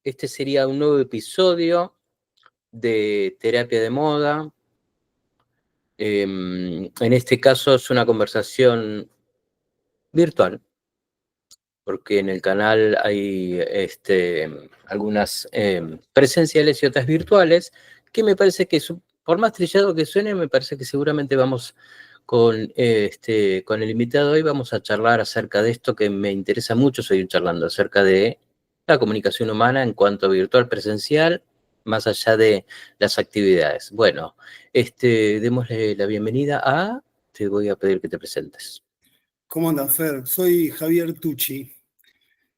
Este sería un nuevo episodio de Terapia de Moda. En este caso es una conversación virtual, porque en el canal hay algunas presenciales y otras virtuales, que me parece que, por más trillado que suene, me parece que seguramente vamos con el invitado hoy, vamos a charlar acerca de esto que me interesa mucho, seguir charlando acerca de la comunicación humana en cuanto a virtual presencial, más allá de las actividades. Bueno, démosle la bienvenida te voy a pedir que te presentes. ¿Cómo andas, Fer? Soy Javier Tucci,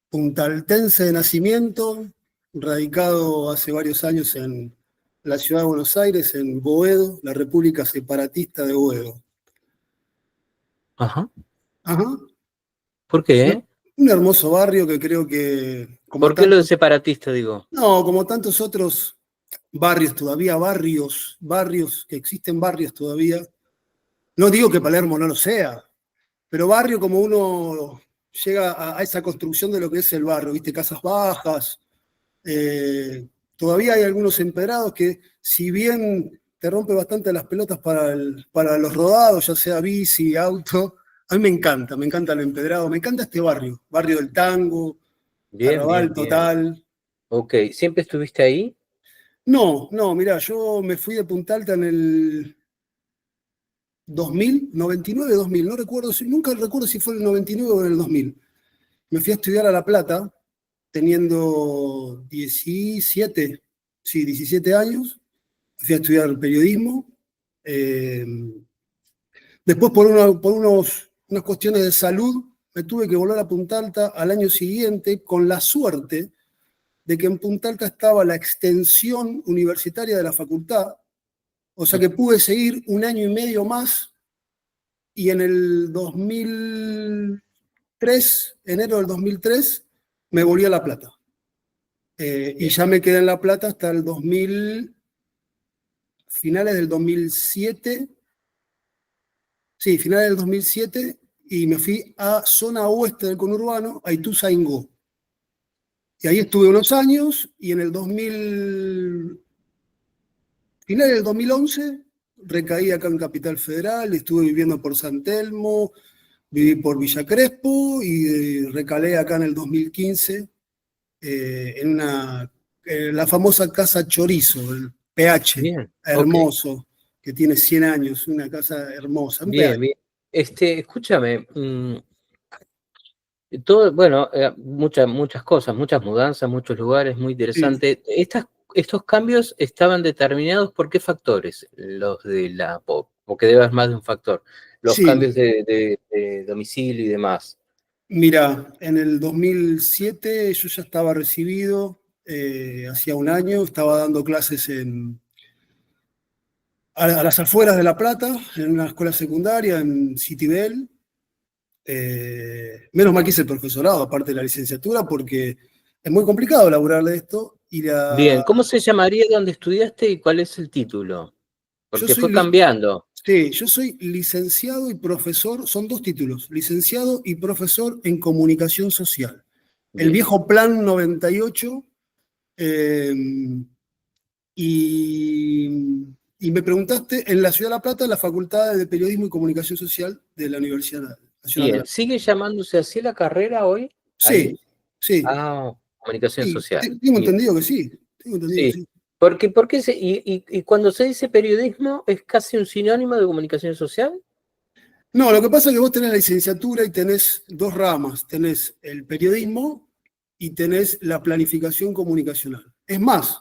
puntaltense de nacimiento, radicado hace varios años en la ciudad de Buenos Aires, en Boedo, la República Separatista de Boedo. Ajá. Ajá. ¿Por qué? Un hermoso barrio que creo que, ¿Por qué lo de separatista, digo? No, como tantos otros barrios todavía, barrios que existen barrios todavía. No digo que Palermo no lo sea, pero barrio como uno llega a esa construcción de lo que es el barrio, ¿viste? Casas bajas. Todavía hay algunos empedrados que, si bien te rompe bastante las pelotas para los rodados, ya sea bici, auto, a mí me encanta el empedrado, me encanta este barrio del tango, Bien, bien, arrabal bien. total. Ok, ¿siempre estuviste ahí? No, mirá, yo me fui de Punta Alta en el 2000, 99, 2000, no recuerdo, nunca recuerdo si fue en el 99 o en el 2000. Me fui a estudiar a La Plata, teniendo 17, sí, 17 años. Fui a estudiar periodismo. Después, por unas cuestiones de salud, me tuve que volver a Punta Alta al año siguiente, con la suerte de que en Punta Alta estaba la extensión universitaria de la facultad, o sea que pude seguir un año y medio más, y en el 2003, enero del 2003, me volví a La Plata. Y ya me quedé en La Plata hasta el 2000, finales del 2007. Sí, finales del 2007, y me fui a zona oeste del conurbano, a Ituzaingó. Y ahí estuve unos años, y en el finales del 2011 recaí acá en Capital Federal, estuve viviendo por San Telmo, viví por Villa Crespo, y recalé acá en el 2015 en la famosa Casa Chorizo, el PH, Bien, ok. hermoso, que tiene 100 años, una casa hermosa, un Bien, PH. bien. Escúchame, bueno, muchas cosas, muchas mudanzas, muchos lugares, muy Sí, interesante. Estos cambios estaban determinados por qué factores, porque debas más de un factor, los sí. cambios de domicilio y demás. Mira, en el 2007 yo ya estaba recibido, hacía un año, estaba dando clases a las afueras de La Plata, en una escuela secundaria, en Citibel. Menos mal que hice el profesorado, aparte de la licenciatura, porque es muy complicado laburar de esto. Bien, ¿cómo se llamaría donde estudiaste y cuál es el título? Yo Porque soy, fue cambiando. sí, yo soy licenciado y profesor, son dos títulos, licenciado y profesor en comunicación social. El Bien. viejo Plan 98. Eh, y, y me preguntaste, en la Ciudad de La Plata, la Facultad de Periodismo y Comunicación Social de la Universidad Nacional de Bien, La Plata. ¿sigue llamándose así la carrera hoy? Sí, Ahí. sí, Ah, comunicación sí, social. tengo Bien. entendido que sí, tengo entendido que Sí. sí. Y cuando se dice periodismo, ¿es casi un sinónimo de comunicación social? No, lo que pasa es que vos tenés la licenciatura y tenés dos ramas, tenés el periodismo y tenés la planificación comunicacional. Es más,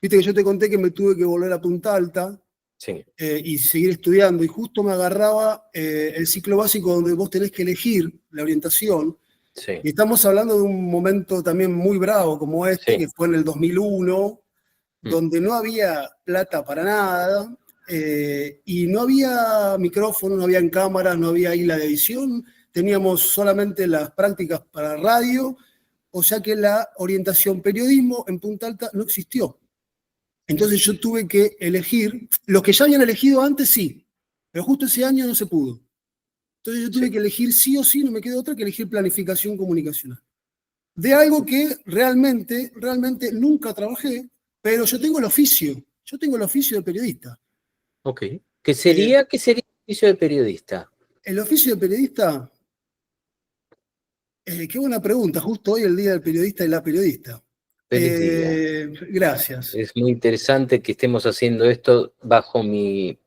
viste que yo te conté que me tuve que volver a Punta Alta Sí, y seguir estudiando, y justo me agarraba el ciclo básico donde vos tenés que elegir la orientación, sí, y estamos hablando de un momento también muy bravo como este, sí. que fue en el 2001, Mm. donde no había plata para nada, y no había micrófono, no había cámaras, no había isla de edición, teníamos solamente las prácticas para radio, o sea que la orientación periodismo en Punta Alta no existió. Entonces yo tuve que elegir, los que ya habían elegido antes sí, pero justo ese año no se pudo. Entonces yo Sí. tuve que elegir sí o sí, no me quedó otra que elegir planificación comunicacional. de algo que realmente nunca trabajé, pero yo tengo el oficio de periodista. Ok. ¿Qué sería el oficio de periodista? El oficio de periodista, qué buena pregunta, justo hoy el Día del Periodista y la Periodista. Feliz día. Gracias. Es muy interesante que estemos haciendo esto bajo mi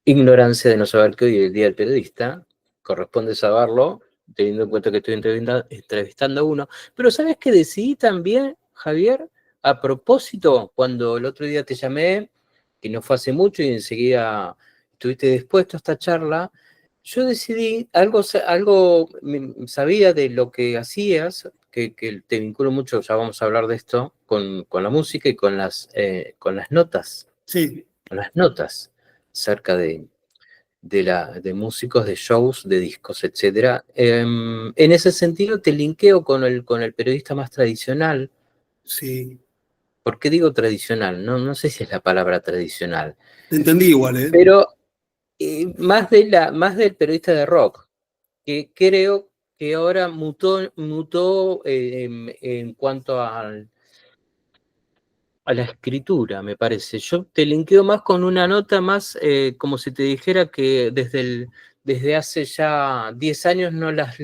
ignorancia de no saber que hoy es el Día del Periodista. Corresponde saberlo, teniendo en cuenta que estoy entrevistando a uno. Pero ¿sabes qué decidí también, Javier? A propósito, cuando el otro día te llamé, que no fue hace mucho y enseguida estuviste dispuesto a esta charla, yo decidí, algo sabía de lo que hacías, que te vinculo mucho, ya vamos a hablar de esto, con la música y con las notas. Sí, Con las notas acerca de músicos, de shows, de discos, etc. En ese sentido, te linkeo con el periodista más tradicional. sí. ¿Por qué digo tradicional? No sé si es la palabra tradicional, Te entendí igual, ¿eh? pero más del periodista de rock, que creo que ahora mutó en cuanto a la escritura, me parece. Yo te linkeo más con una nota más, como si te dijera que desde hace ya 10 años no las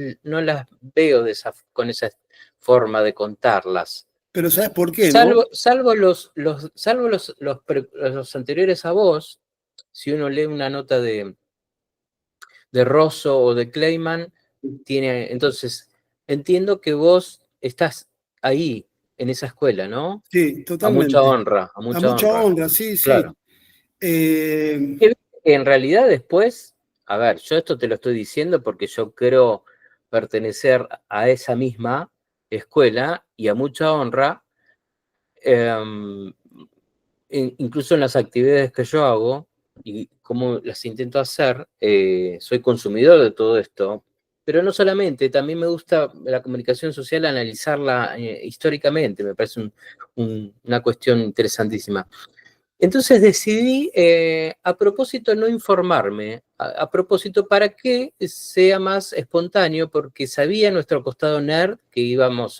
veo con esa forma de contarlas. Pero ¿sabes por qué, no? Salvo los anteriores a vos, si uno lee una nota de Rosso o de Clayman, entonces entiendo que vos estás ahí, en esa escuela, ¿no? Sí, A mucha totalmente. honra, a A mucha mucha honra. honra, sí, sí. Claro. Eh, Que en realidad después, a ver, yo esto te lo estoy diciendo porque yo creo pertenecer a esa misma escuela y a mucha honra, incluso en las actividades que yo hago y cómo las intento hacer, soy consumidor de todo esto, pero no solamente, también me gusta la comunicación social, analizarla históricamente, me parece una cuestión interesantísima. Entonces decidí, a propósito, no informarme, a propósito para que sea más espontáneo, porque sabía nuestro costado nerd que íbamos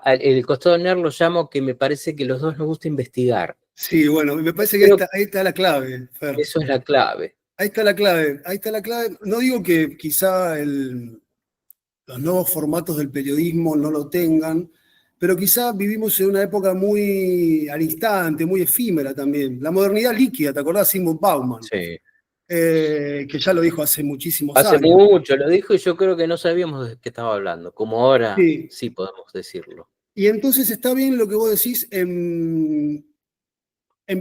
el costado nerd lo llamo que me parece que los dos nos gusta investigar. sí, bueno, me parece que Creo que ahí está la clave, Fer. eso es la clave. Ahí está la clave, ahí está la clave. No digo que quizá los nuevos formatos del periodismo no lo tengan, pero quizá vivimos en una época muy al instante, muy efímera también. La modernidad líquida, ¿te acordás? Sigmund Bauman, Sí. que ya lo dijo hace muchísimos Hace años. mucho lo dijo y yo creo que no sabíamos de qué estaba hablando, como ahora Sí. sí podemos decirlo. Y entonces está bien lo que vos decís en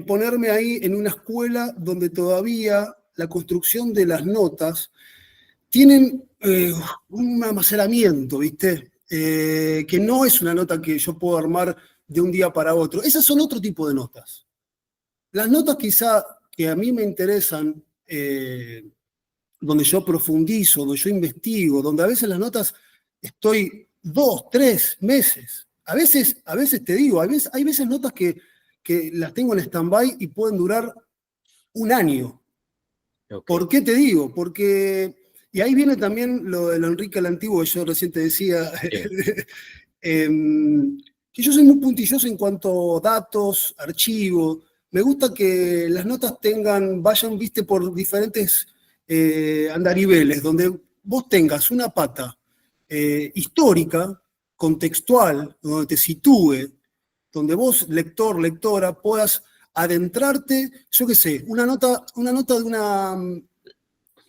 ponerme ahí en una escuela donde todavía la construcción de las notas tienen un almacenamiento, ¿viste? Que no es una nota que yo puedo armar de un día para otro. Esas son otro tipo de notas. Las notas quizá que a mí me interesan, donde yo profundizo, donde yo investigo, donde a veces las notas estoy 2, 3 meses. A veces te digo, hay veces notas que las tengo en stand-by y pueden durar un año. Okay. ¿Por qué te digo? Porque, y ahí viene también lo del Enrique el Antiguo que yo recién te decía, Sí. que yo soy muy puntilloso en cuanto a datos, archivos. Me gusta que las notas vayan, viste, por diferentes andariveles, donde vos tengas una pata histórica, contextual, donde te sitúe, donde vos, lector, lectora, puedas adentrarte, yo qué sé, una nota de una,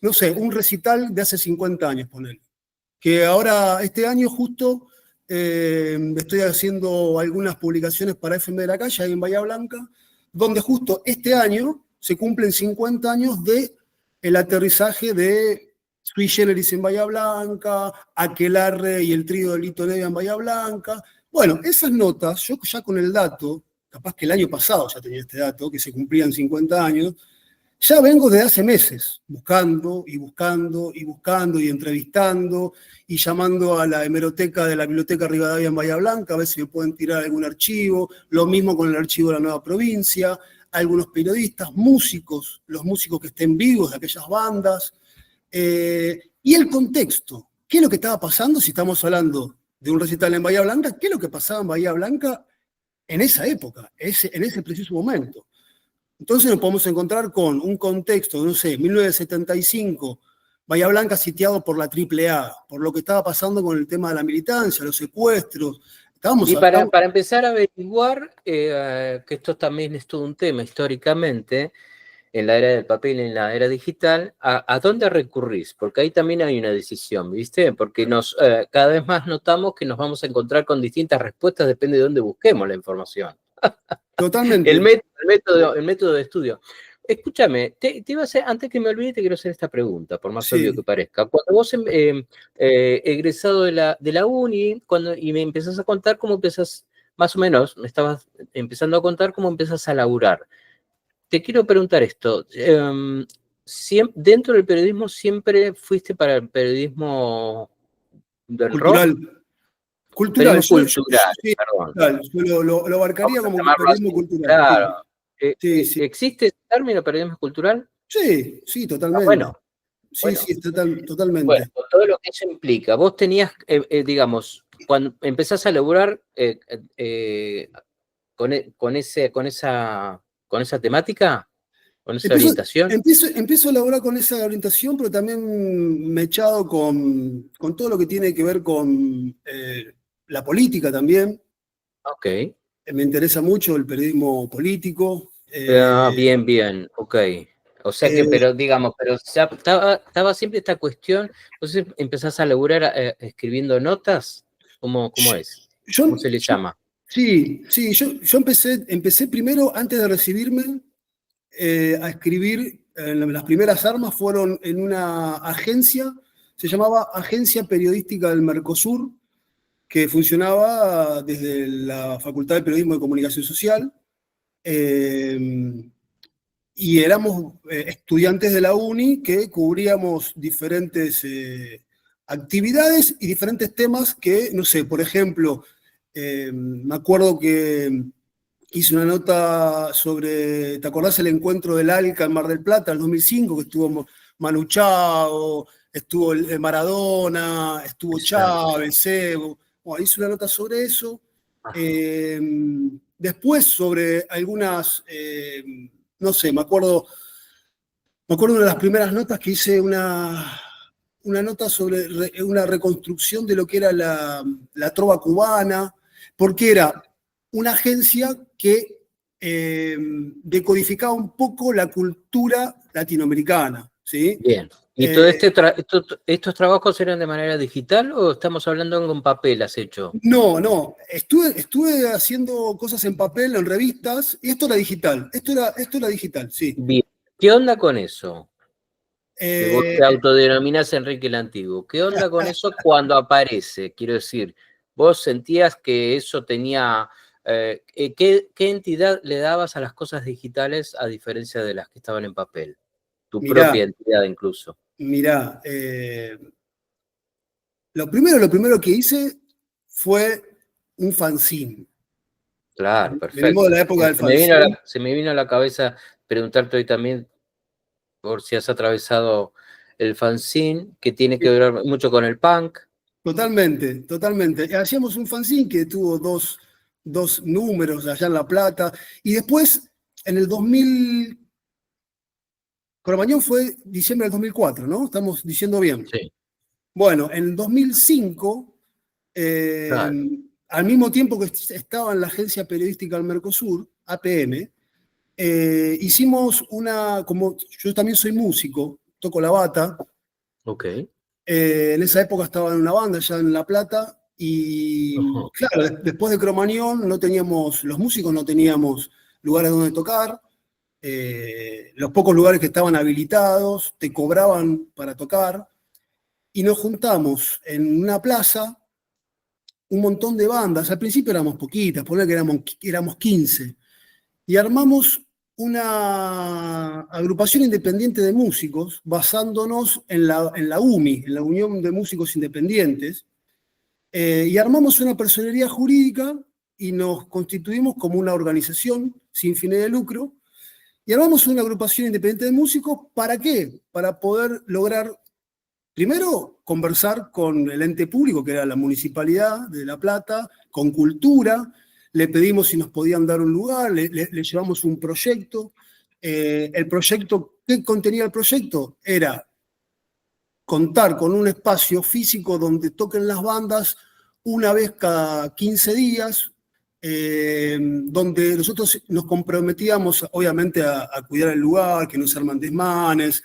no sé, un recital de hace 50 años, ponele. Que ahora, este año justo, estoy haciendo algunas publicaciones para FM de la Calle, ahí en Bahía Blanca, donde justo este año se cumplen 50 años de el aterrizaje de Sui Generis en Bahía Blanca, Aquelarre y el trío de Lito Nevia en Bahía Blanca. Bueno, esas notas, yo ya con el dato, capaz que el año pasado ya tenía este dato, que se cumplían 50 años, ya vengo desde hace meses buscando y buscando y buscando y entrevistando y llamando a la hemeroteca de la Biblioteca Rivadavia en Bahía Blanca a ver si me pueden tirar algún archivo. Lo mismo con el archivo de la Nueva Provincia, algunos periodistas, músicos, los músicos que estén vivos de aquellas bandas. Y el contexto, ¿qué es lo que estaba pasando si estamos hablando de un recital en Bahía Blanca? ¿Qué es lo que pasaba en Bahía Blanca en esa época, en ese preciso momento? Entonces nos podemos encontrar con un contexto, no sé, 1975, Bahía Blanca sitiado por la AAA, por lo que estaba pasando con el tema de la militancia, los secuestros. Y para empezar a averiguar, que esto también es todo un tema históricamente, en la era del papel, en la era digital, ¿a dónde recurrís? Porque ahí también hay una decisión, ¿viste? Porque cada vez más notamos que nos vamos a encontrar con distintas respuestas, depende de dónde busquemos la información. Totalmente. El método de estudio. Escúchame, te iba a hacer, antes que me olvide, te quiero hacer esta pregunta, por más obvio Sí. que parezca. Cuando vos, egresado de la uni, y me empezás a contar cómo empezás, más o menos, me estabas empezando a contar cómo empezás a laburar. Te quiero preguntar esto. ¿Dentro del periodismo siempre fuiste para el periodismo del Cultural. rock? Cultural, Periodismo cultural, sí, perdón. cultural. Yo lo abarcaría Vamos a como llamarlo periodismo así. cultural. Claro. Sí, sí. ¿Existe ese término, periodismo cultural? Sí, sí, Ah, totalmente. bueno, Sí, bueno. sí, Bueno, totalmente. con todo lo que eso implica, vos tenías, digamos, cuando empezás a laburar con esa temática, con esa orientación. Empiezo a laburar con esa orientación, pero también me he echado con todo lo que tiene que ver con la política también. Ok. Me interesa mucho el periodismo político. Bien, bien, ok. O sea que, Eh, pero digamos, pero estaba siempre esta cuestión, entonces empezás a laburar escribiendo notas, ¿cómo es? yo, ¿Cómo se le yo- llama? sí, sí, yo empecé primero, antes de recibirme, a escribir. Las primeras armas fueron en una agencia, se llamaba Agencia Periodística del Mercosur, que funcionaba desde la Facultad de Periodismo y Comunicación Social. Y éramos estudiantes de la UNI que cubríamos diferentes actividades y diferentes temas que, no sé, por ejemplo, me acuerdo que hice una nota sobre, ¿te acordás el encuentro del ALCA en Mar del Plata, el 2005, que estuvo Manu Chao, estuvo Maradona, estuvo Interesante. Chávez, Evo? Bueno, hice una nota sobre eso. Ajá. Eh, Después sobre algunas, no sé, me acuerdo de una de las primeras notas que hice una nota sobre una reconstrucción de lo que era la trova cubana, porque era una agencia que decodificaba un poco la cultura latinoamericana, ¿sí? Bien. ¿Y Eh, estos trabajos eran de manera digital o estamos hablando con papel, has hecho? no, no, estuve haciendo cosas en papel, en revistas, y esto era digital, esto era digital, sí. Bien. ¿Qué onda con eso? Que vos Eh, te autodenominás Enrique el Antiguo. ¿Qué onda con eso cuando aparece? Quiero decir, vos sentías que eso tenía... ¿qué entidad le dabas a las cosas digitales a diferencia de las que estaban en papel? Tu Mirá, propia entidad incluso. mirá, lo primero que hice fue un fanzine. Claro, Venimos de perfecto. la época del Se me vino a la cabeza preguntarte hoy también por si has atravesado el fanzine, que tiene que ver mucho con el punk. Totalmente, totalmente. Hacíamos un fanzine que tuvo dos números allá en La Plata. Y después, en el 2000, Cromañón fue diciembre del 2004, ¿no? Estamos diciendo bien. Sí, Bueno, en el 2005, eh, claro. al mismo tiempo que estaba en la Agencia Periodística del Mercosur, APM, hicimos como yo también soy músico, toco la bata. Ok. En esa época estaba en una banda ya en La Plata y Ujú. claro, después de Cromañón no teníamos, los músicos no teníamos lugares donde tocar. Los pocos lugares que estaban habilitados te cobraban para tocar, y nos juntamos en una plaza un montón de bandas. Al principio éramos poquitas, poner que éramos 15, y armamos una agrupación independiente de músicos basándonos en la UMI, en la Unión de Músicos Independientes, y armamos una personería jurídica y nos constituimos como una organización sin fines de lucro, y armamos una agrupación independiente de músicos. ¿Para qué? Para poder lograr Primero, conversar con el ente público, que era la Municipalidad de La Plata, con Cultura, le pedimos si nos podían dar un lugar, le llevamos un proyecto. El proyecto, ¿qué contenía el proyecto? Era contar con un espacio físico donde toquen las bandas una vez cada 15 días, donde nosotros nos comprometíamos obviamente a cuidar el lugar, que no se arman desmanes,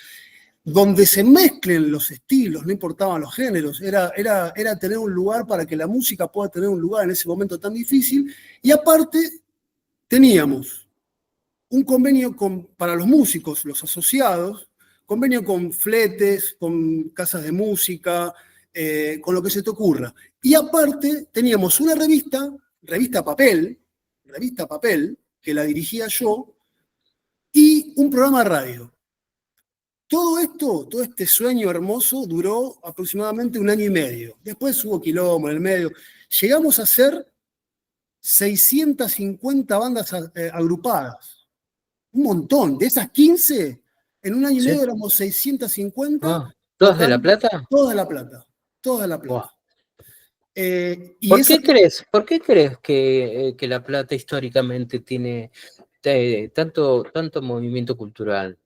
donde se mezclen los estilos, no importaban los géneros, era tener un lugar para que la música pueda tener un lugar en ese momento tan difícil, y aparte teníamos un convenio para los músicos, los asociados, convenio con fletes, con casas de música, con lo que se te ocurra. Y aparte teníamos una revista papel, que la dirigía yo, y un programa de radio. Todo este sueño hermoso duró aproximadamente 1 año y medio. Después hubo quilombo en el medio. Llegamos a ser 650 bandas agrupadas. Un montón. De esas 15, en 1 año y medio ¿Sí? éramos 650 ¿Todas de La tocando Plata? toda La Plata. Toda La Wow. Plata. Y esa, Por qué crees que La Plata históricamente tiene tanto movimiento cultural?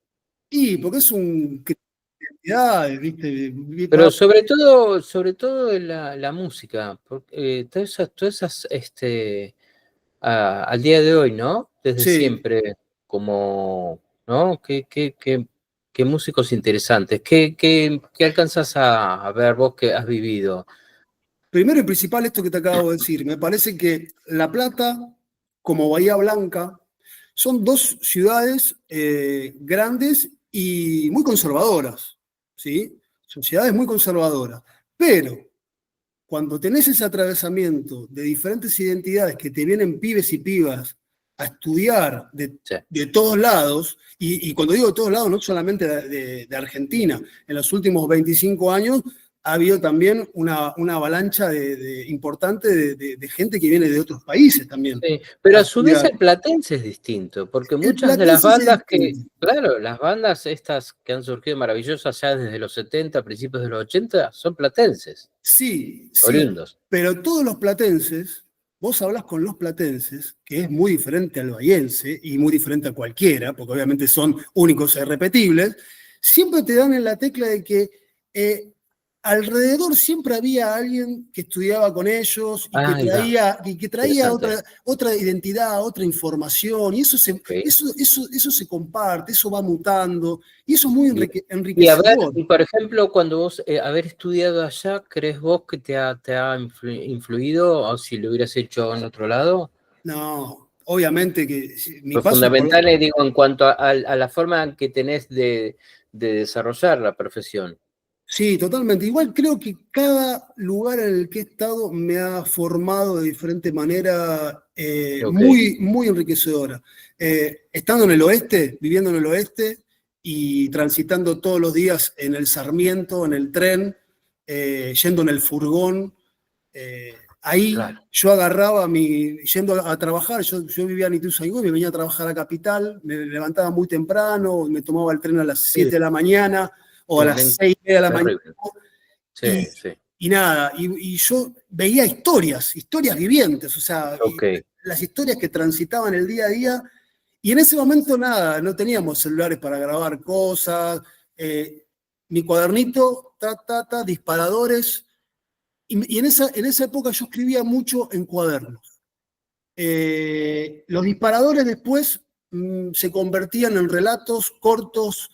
y porque es un creatividad, ¿viste? Pero sobre todo en la música, porque todas esas, al día de hoy, ¿no? Desde Sí. siempre, como, ¿no? Qué músicos interesantes. ¿Qué alcanzas a ver vos que has vivido? Primero y principal esto que te acabo de decir. Me parece que La Plata, como Bahía Blanca, son dos ciudades grandes y muy conservadoras, ¿sí? Son ciudades muy conservadoras. Pero cuando tenés ese atravesamiento de diferentes identidades que te vienen pibes y pibas a estudiar Sí. de todos lados, y cuando digo de todos lados, no solamente de Argentina, en los últimos 25 años ha habido también una avalancha importante de gente que viene de otros países también Sí, pero a a su vez estudiar. el platense es distinto, porque El muchas de las platense es bandas distinto. claro, las bandas estas que han surgido maravillosas ya desde los 70, principios de los 80, son platenses, Sí, sí, oriundos. pero todos los platenses, vos hablas con los platenses, que es muy diferente al bahiense y muy diferente a cualquiera, porque obviamente son únicos e irrepetibles, siempre te dan en la tecla de que eh, alrededor siempre había alguien que estudiaba con ellos Ahí va, y que traía interesante. otra identidad, otra información, y Ok. eso se comparte, eso va mutando, y eso es muy Bien. Y a ver, enriquecedor. y por ejemplo, cuando vos haber estudiado allá, ¿crees vos que te ha influido o si lo hubieras hecho en otro lado? No, obviamente que mi Pues paso por... fundamental, digo, en cuanto a la forma que tenés de desarrollar la profesión. Sí, totalmente. Igual creo que cada lugar en el que he estado me ha formado de diferente manera, Ok, muy enriquecedora. Estando en el oeste, viviendo en el oeste y transitando todos los días en el Sarmiento, en el tren, yendo en el furgón, ahí claro. yo agarraba yendo a trabajar, yo vivía en Ituzaingó y me venía a trabajar a Capital, me levantaba muy temprano, me tomaba el tren a las Sí, 7 de la mañana o a sí, las 6:30 de la mañana, terrible. Sí, y, sí. y nada, y yo veía historias vivientes, o sea, y Ok, las historias que transitaban el día a día, y en ese momento nada, no teníamos celulares para grabar cosas, mi cuadernito, disparadores, y en esa época yo escribía mucho en cuadernos. Los disparadores después se convertían en relatos cortos.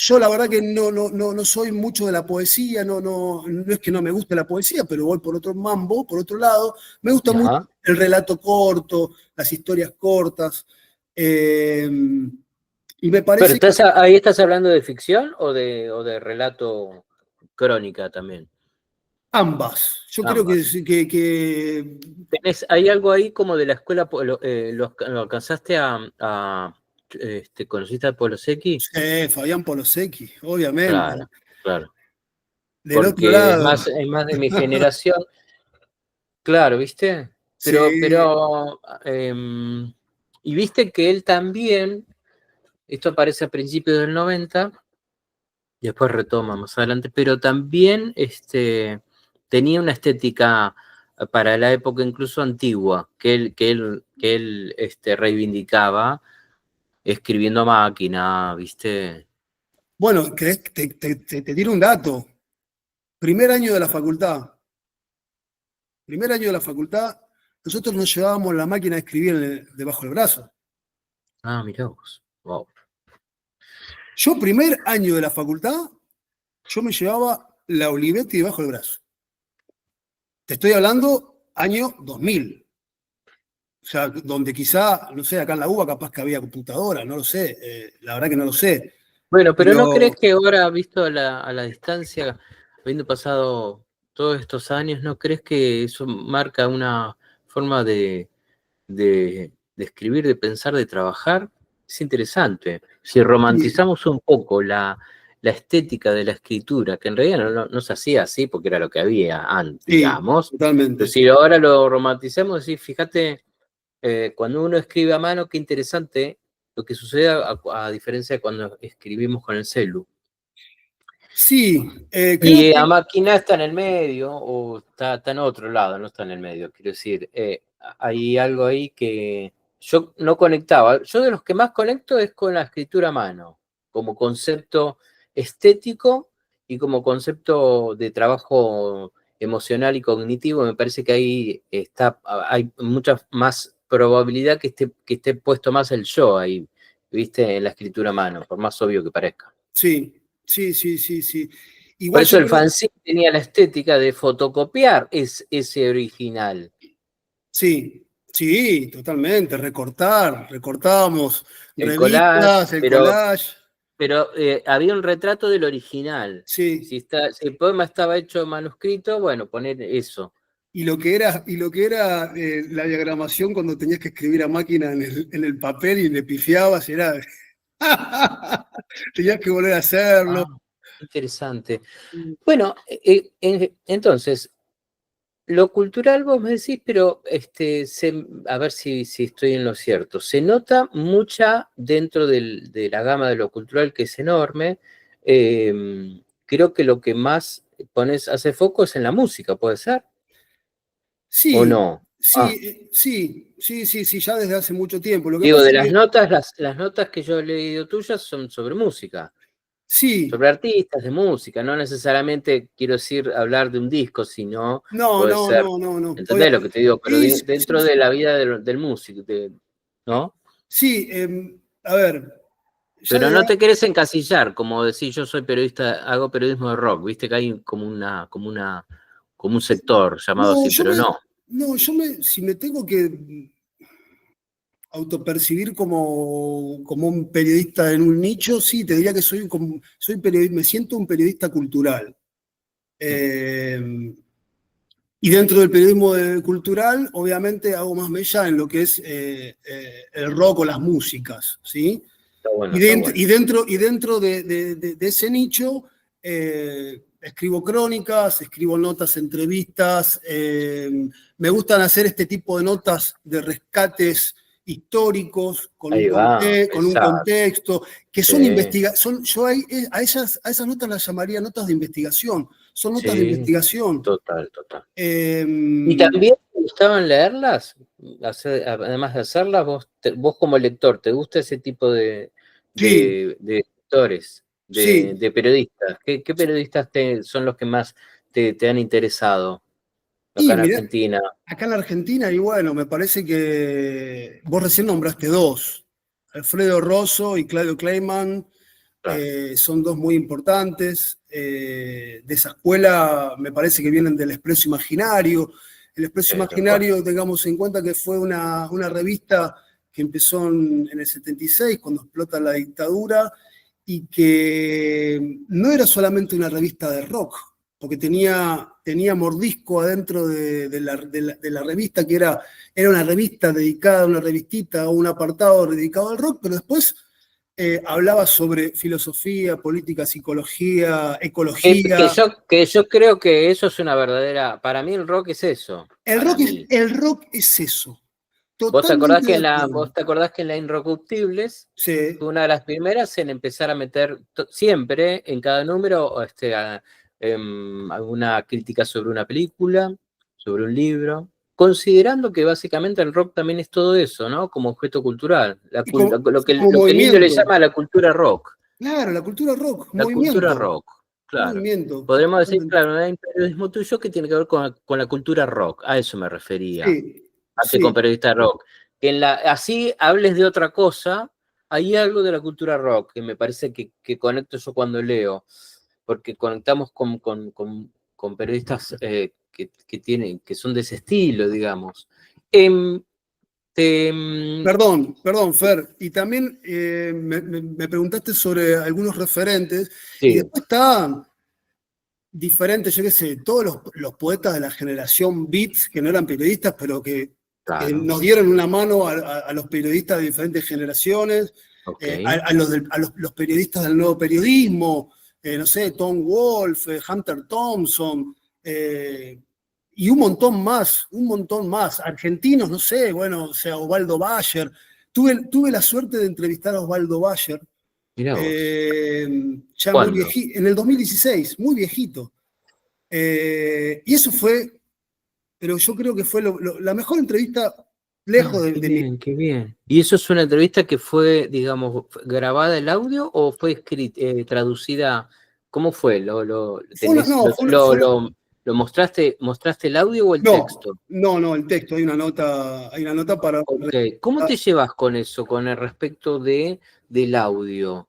Yo la verdad que no soy mucho de la poesía, no es que no me guste la poesía, pero voy por otro mambo, por otro lado. Me gusta mucho ajá. el relato corto, las historias cortas. eh, y me Pero parece que ahí estás hablando de ficción o de relato crónica también. ambas. Yo creo que, Ambas. que ¿Hay algo ahí como de la escuela, lo alcanzaste conociste a Polosecchi? Fabián Polosecchi, obviamente. Claro, claro. Del otro Porque lado, es más de mi generación, claro, ¿viste? sí, Y viste que él también, esto aparece a principios del 90, y después retoma más adelante, pero también tenía una estética para la época incluso antigua, que él reivindicaba escribiendo a máquina, ¿viste? Bueno, te tiro un dato. Primer año de la facultad. Primer año de la facultad, nosotros nos llevábamos la máquina de escribir debajo del brazo. Ah, mirá vos. Wow. Yo, primer año de la facultad, yo me llevaba la Olivetti debajo del brazo. Te estoy hablando año 2000. O sea, donde quizá, no sé, acá en la UBA capaz que había computadora, no lo sé. La verdad que no lo sé. Bueno, pero ¿no crees Pero que ahora, visto a la distancia, habiendo pasado todos estos años, ¿no crees que eso marca una forma de escribir, de pensar, de trabajar? Es interesante. Si sí, romantizamos un poco la estética de la escritura, que en realidad no se hacía así porque era lo que había antes, sí, digamos, pero totalmente. si ahora lo romantizamos, decir, fíjate, cuando uno escribe a mano, qué interesante lo que sucede a diferencia de cuando escribimos con el celu. Sí, creo Y que a máquina está en el medio o está en otro lado, no está en el medio. Quiero decir, hay algo ahí que yo no conectaba. Yo de los que más conecto es con la escritura a mano, como concepto estético y como concepto de trabajo emocional y cognitivo. Me parece que ahí hay mucha más probabilidad que esté puesto más el yo ahí, ¿viste? En la escritura a mano, por más obvio que parezca. sí, sí, sí, sí, sí. Por Igual eso yo el creo, fanzine tenía la estética de fotocopiar ese original. sí, sí, totalmente. Recortábamos El collage, revistas, el pero, collage, pero había un retrato del original. sí. Si el poema estaba hecho manuscrito, bueno, poner eso. Y lo que era la diagramación cuando tenías que escribir a máquina en el papel y le pifiabas, era. Tenías que volver a hacerlo. Ah, interesante. Bueno, entonces, lo cultural vos me decís, pero a ver si estoy en lo cierto. Se nota mucha dentro de la gama de lo cultural, que es enorme. Creo que lo que más hace foco es en la música, ¿puede ser? ¿O Sí, no? sí, Ah, sí, sí, sí, sí, ya desde hace mucho tiempo. Lo que digo, pasa de es las que notas, las notas que yo he leído tuyas son sobre música, sí, sobre artistas de música. No necesariamente quiero decir hablar de un disco, sino no, puede no, ser, no, no, no. ¿entendés lo que te digo? Pero Sí, sí, dentro sí, de la vida del músico, ¿no? sí, a ver, ya Pero desde. no te querés encasillar, como decir yo soy periodista, hago periodismo de rock, viste que hay como un sector llamado No, así, pero no. si me tengo que autopercibir como un periodista en un nicho, sí, te diría que soy periodista, me siento un periodista cultural. Eh, y dentro del periodismo cultural, obviamente hago más mella en lo que es el rock o las músicas, ¿sí? Está bueno, Y está dentro, bueno. y dentro de ese nicho, escribo crónicas, escribo notas, entrevistas. Me gustan hacer este tipo de notas de rescates históricos Ahí va, con un exacto. contexto, que son Sí, investigación. Yo a esas notas las llamaría notas de investigación. Son notas de sí, investigación. total, total. Eh, ¿Y también te gustaban leerlas? Además de hacerlas, vos como lector, ¿te gusta ese tipo sí, de lectores, sí. de periodistas? ¿Qué periodistas son los que más te han interesado acá Y en mirá, Argentina? acá en Argentina, y bueno, me parece que vos recién nombraste dos. Alfredo Rosso y Claudio Kleiman Claro, son dos muy importantes. De esa escuela me parece que vienen del Expreso Imaginario. El Expreso sí, tal cual. Imaginario, tengamos en cuenta que fue una revista que empezó en el 76, cuando explota la dictadura, y que no era solamente una revista de rock, porque tenía mordisco adentro de la revista, que era una revista dedicada, una revistita o un apartado dedicado al rock, pero después hablaba sobre filosofía, política, psicología, ecología. Que yo creo que eso es una verdadera, para mí el rock es eso, El para rock es, mí. el rock es eso. Totalmente de ¿Vos acuerdo. te acordás que en la Inrocuptibles Sí, fue una de las primeras en empezar a meter siempre en cada número alguna crítica sobre una película, sobre un libro, considerando que básicamente el rock también es todo eso, ¿no? Como objeto cultural, y como, como lo que el indio le movimiento. llama la cultura rock. Claro, la cultura rock, La cultura movimiento, rock, claro. movimiento. Podremos decir, Totalmente. claro, hay un periodismo tuyo que tiene que ver con la cultura rock, a eso me refería, Sí, más que con sí. periodista rock. Así hables de otra cosa, hay algo de la cultura rock que me parece que conecto yo cuando leo, porque conectamos con periodistas que son de ese estilo, digamos. Em, Perdón, Fer. Y también me preguntaste sobre algunos referentes y sí, después está diferentes, yo qué sé, todos los poetas de la generación Beats, que no eran periodistas, pero que claro, nos dieron una mano a los periodistas de diferentes generaciones, ok. los periodistas del nuevo periodismo, no sé, Tom Wolfe, Hunter Thompson, y un montón más. Argentinos, no sé, bueno, o sea, Osvaldo Bayer. Tuve la suerte de entrevistar a Osvaldo Bayer, Mirá vos. ya muy ¿Cuándo? viejito, en el 2016, muy viejito. Y eso fue, pero yo creo que fue la mejor entrevista Ah, lejos qué de mi... bien, qué bien. ¿Y eso es una entrevista que fue, digamos, grabada el audio o fue traducida? ¿Cómo fue? Fue una, no, ¿Lo mostraste el audio o el no, texto? no, el texto, hay una nota para... Ok. ¿Cómo te llevas con eso, con el respecto del audio?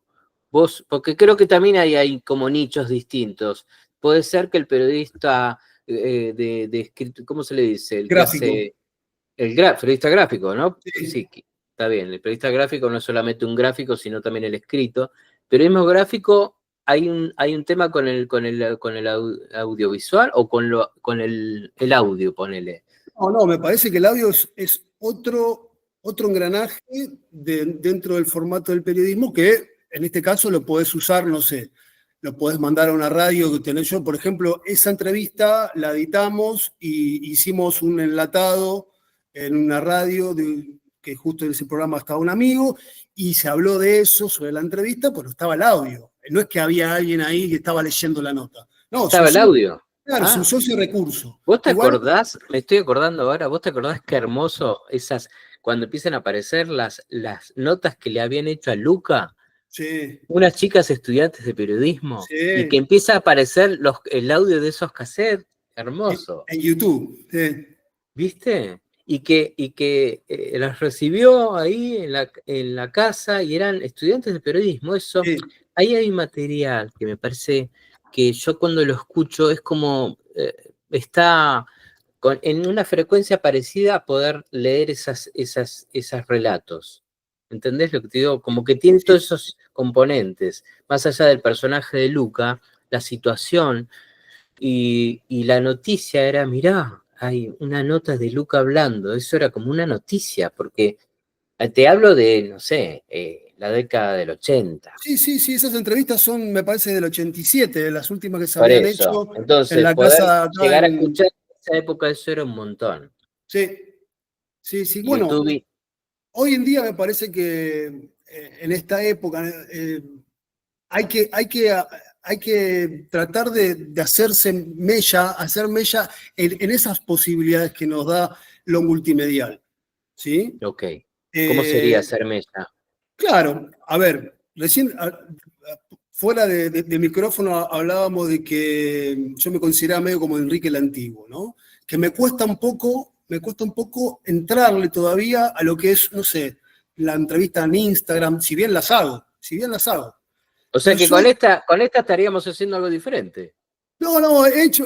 Vos, porque creo que también hay como nichos distintos. Puede ser que el periodista ¿cómo se le dice? El que Gráfico. hace periodista gráfico, ¿no? Sí, Sí, está bien. El periodista gráfico no es solamente un gráfico, sino también el escrito. Periodismo gráfico, hay un tema con el audiovisual o con el audio, ponele. no, me parece que el audio es otro engranaje dentro del formato del periodismo que en este caso lo podés usar, no sé, lo podés mandar a una radio que tenés yo, por ejemplo, esa entrevista la editamos y hicimos un enlatado en una radio que justo en ese programa estaba un amigo y se habló de eso, sobre la entrevista, pero estaba el audio. No es que había alguien ahí que estaba leyendo la nota. No, ¿Estaba el audio? claro, se Ah, usó ese recurso. ¿vos te Igual, acordás? Me estoy acordando ahora, ¿vos te acordás qué hermoso cuando empiezan a aparecer las notas que le habían hecho a Luca? sí, Unas chicas estudiantes de periodismo y que sí. empieza a aparecer el audio de esos cassettes, hermoso, En YouTube. Sí, ¿viste? Y que las recibió ahí en la casa y eran estudiantes de periodismo, eso, sí, ahí hay material que me parece que yo cuando lo escucho es como, está en una frecuencia parecida a poder leer esos relatos. ¿Entendés lo que te digo? Como que tiene sí, todos esos componentes, más allá del personaje de Luca, la situación y la noticia era, mirá, hay una nota de Luca hablando, eso era como una noticia, porque te hablo de, no sé, la década del 80. sí, esas entrevistas son, me parece, del 87, de las últimas que se Por habían eso, hecho en entonces la poder casa acá llegar a en... escuchar en esa época eso era un montón. Sí, sí. Bueno, YouTube. hoy en día me parece que en esta época hay que, hay que, hay que tratar de hacer mella en esas posibilidades que nos da lo multimedial. ¿Sí? Ok. ¿Cómo sería Eh, ser mella? Claro, a ver, recién fuera de micrófono hablábamos de que yo me consideraba medio como Enrique el Antiguo, ¿no? Que me cuesta un poco entrarle todavía a lo que es, no sé, la entrevista en Instagram, si bien las hago. O sea Pero que con esta estaríamos haciendo algo diferente. no, he hecho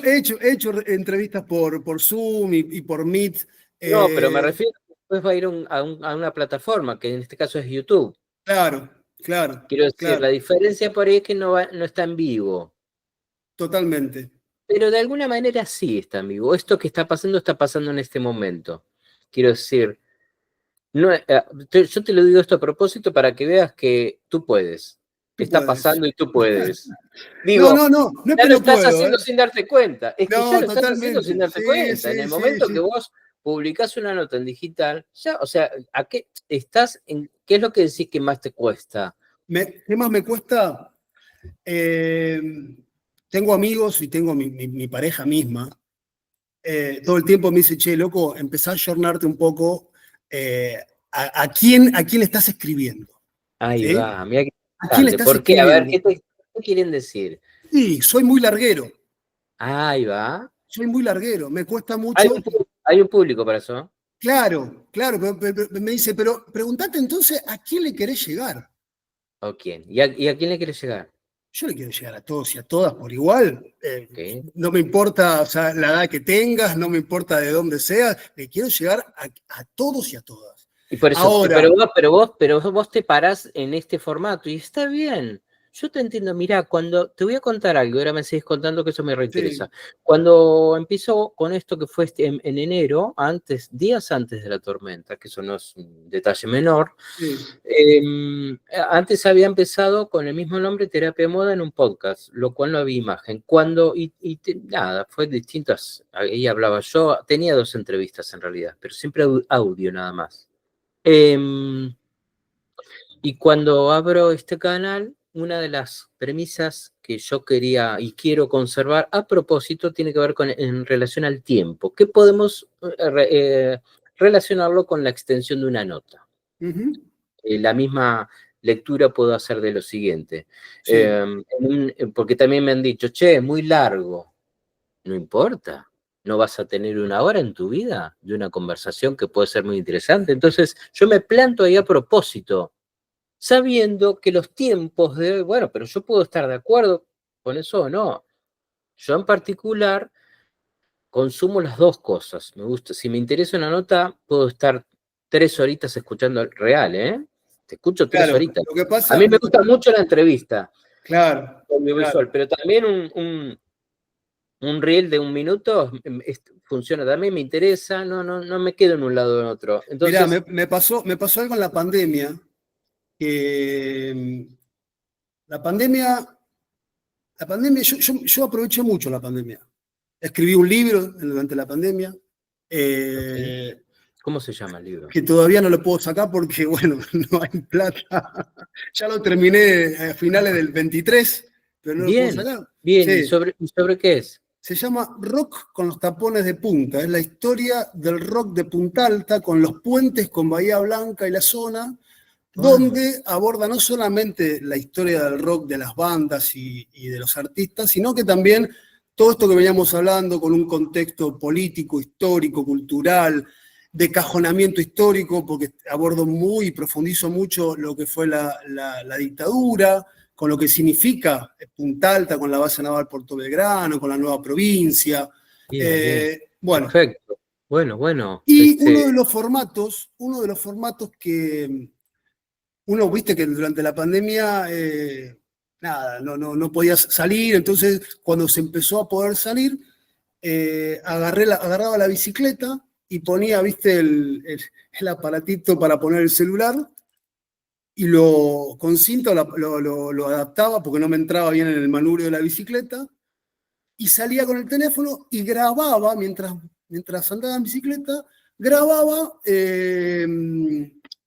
entrevistas por Zoom y por Meet. No, pero me eh, refiero que después va a ir a una plataforma, que en este caso es YouTube. claro, claro, Quiero decir, claro, la diferencia por ahí es que no está en vivo. totalmente. Pero de alguna manera sí está en vivo. Esto que está pasando en este momento. Quiero decir, no, yo te lo digo esto a propósito para que veas que tú puedes. Tú Está puedes. pasando y tú puedes. No, Digo, no, no, no es ya que lo no estás puedo, ¿eh? haciendo sin darte cuenta. Es que ya No, lo estás haciendo sin totalmente. darte Sí, cuenta. En sí, el sí, momento que sí. vos publicás una nota en digital, ya, o sea, ¿a qué estás qué es lo que decís que más te cuesta? ¿Qué más me cuesta? Eh, Tengo amigos y tengo mi pareja misma. Todo el tiempo me dice, che, loco, empezá a ayornarte un poco a quién le estás escribiendo. Ahí ¿Sí? va, mira qué ¿A quién le interesante. estás ¿Por qué? A ver, escribiendo? ¿qué quieren decir? Sí, soy muy larguero. Ahí va. Soy muy larguero. Me cuesta mucho. Hay un público para eso. Claro, claro. Pero me dice, pero preguntate entonces a quién le querés llegar. ¿O quién? ¿Y a quién le quieres llegar? Yo le quiero llegar a todos y a todas por igual. Ok. No me importa, o sea, la edad que tengas, no me importa de dónde seas. Le quiero llegar a todos y a todas. Y por eso, Ahora, pero vos te parás en este formato y está bien. Yo te entiendo, mirá, cuando te voy a contar algo, ahora me seguís contando que eso me reinteresa. sí, Cuando empezó con esto que fue en enero, días antes de la tormenta, que eso no es un detalle menor, sí. antes había empezado con el mismo nombre, Terapia Moda, en un podcast, lo cual no había imagen. Nada, fue distintas. Ahí hablaba yo, tenía 2 entrevistas en realidad, pero siempre audio nada más. Em, y cuando abro este canal, una de las premisas que yo quería y quiero conservar a propósito tiene que ver en relación al tiempo. ¿Qué podemos relacionarlo con la extensión de una nota? Ujú, La misma lectura puedo hacer de lo siguiente. sí, Porque también me han dicho, che, es muy largo. No importa. No vas a tener 1 hora en tu vida de una conversación que puede ser muy interesante. Entonces, yo me planto ahí a propósito, sabiendo que los tiempos bueno, pero yo puedo estar de acuerdo con eso o no. Yo en particular consumo las 2 cosas. Me gusta, si me interesa una nota, puedo estar 3 horitas escuchando real, ¿eh? Te escucho 3 claro. horitas. Lo que A pasa, mí me gusta mucho la entrevista claro, claro. audiovisual, pero también un reel de 1 minuto funciona, también me interesa, no me quedo en un lado o en otro. Mirá, Entonces, me pasó algo en la pandemia, que la pandemia, yo aproveché mucho la pandemia. Escribí un libro durante la pandemia, ok. eh, ¿Cómo se llama el libro? que todavía no lo puedo sacar porque, bueno, no hay plata. Ya lo terminé a finales del 23, pero no lo puedo Bien, sacar. bien, ¿y Sí, sobre qué es? se llama Rock con los tapones de punta. Es la historia del rock de Punta Alta con los puentes con Bahía Blanca y la zona, Ah, donde aborda no solamente la historia del rock de las bandas y de los artistas, sino que también todo esto que veníamos hablando con un contexto político, histórico, cultural, de cajonamiento histórico, porque abordo muy y profundizo mucho lo que fue la dictadura, con lo que significa Punta Alta, con la base naval Puerto Belgrano, con la nueva provincia. bien, bien. Bueno, Perfecto. Bueno, y uno de los formatos que uno, viste que durante la pandemia, nada, no podías salir, entonces cuando se empezó a poder salir, agarraba la bicicleta y ponía, viste, el aparatito para poner el celular y con cinta lo adaptaba porque no me entraba bien en el manubrio de la bicicleta y salía con el teléfono y grababa mientras andaba en bicicleta, grababa.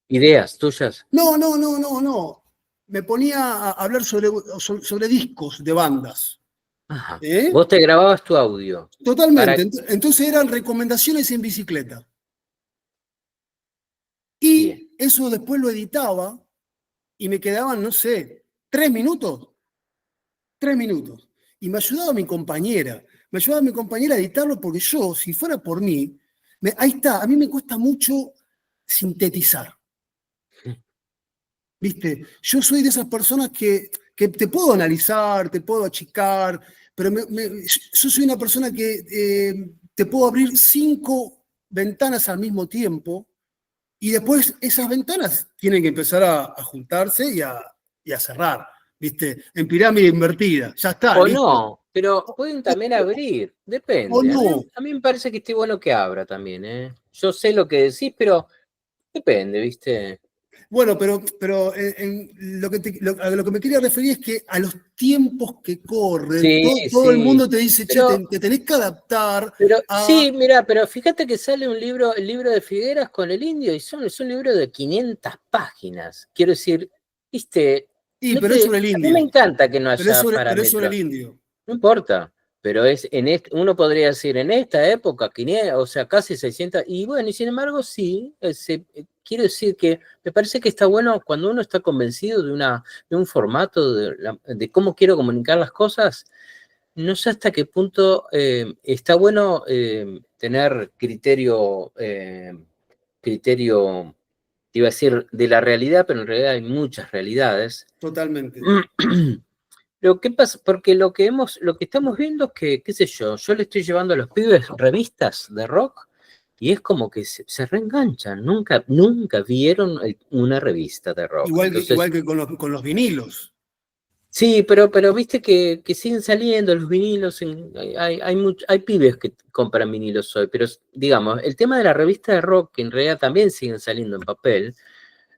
Ideas tuyas. No, no, no, no, no. Me ponía a hablar sobre discos de bandas. Ajá. ¿Eh? Vos te grababas tu audio. Para Totalmente. Entonces eran recomendaciones en bicicleta. bien. Y eso después lo editaba y me quedaban, no sé, 3 minutos. 3 minutos. Y me ayudaba mi compañera. Me ayudaba mi compañera a editarlo porque yo, si fuera por mí, ahí está, a mí me cuesta mucho sintetizar. ¿Viste? Yo soy de esas personas que te puedo analizar, te puedo achicar, pero yo soy una persona que te puedo abrir 5 ventanas al mismo tiempo y después esas ventanas tienen que empezar a juntarse y a cerrar, ¿viste? En pirámide invertida. Ya está, O listo. no, pero pueden también abrir. O Depende. no. A mí me parece que esté bueno que abra también, ¿eh? Yo sé lo que decís, pero depende, ¿viste? Bueno, pero a lo que me quería referir es que a los tiempos que corren, Sí, todo el sí. mundo te dice, che, Pero, te tenés que adaptar pero a... sí, mira, pero fíjate que sale un libro, el libro de Figueras con el indio, y es un libro de 500 páginas. Quiero decir, viste, Y, pero es sobre el a mí me indio, encanta que no haya pero es sobre el parámetros. indio. No importa, pero uno podría decir en esta época, 500, o sea, casi 600, y bueno, y sin embargo, sí, quiero decir que me parece que está bueno cuando uno está convencido de un formato, de cómo quiero comunicar las cosas, no sé hasta qué punto está bueno tener criterio, te iba a decir, de la realidad, pero en realidad hay muchas realidades. Totalmente. Lo que pasa, porque lo que estamos viendo es que, qué sé yo le estoy llevando a los pibes revistas de rock y es como que se reenganchan, nunca vieron una revista de rock. Igual Entonces, que con los vinilos. sí, pero viste que siguen saliendo los vinilos, hay pibes que compran vinilos hoy, pero digamos, el tema de la revista de rock, que en realidad también siguen saliendo en papel,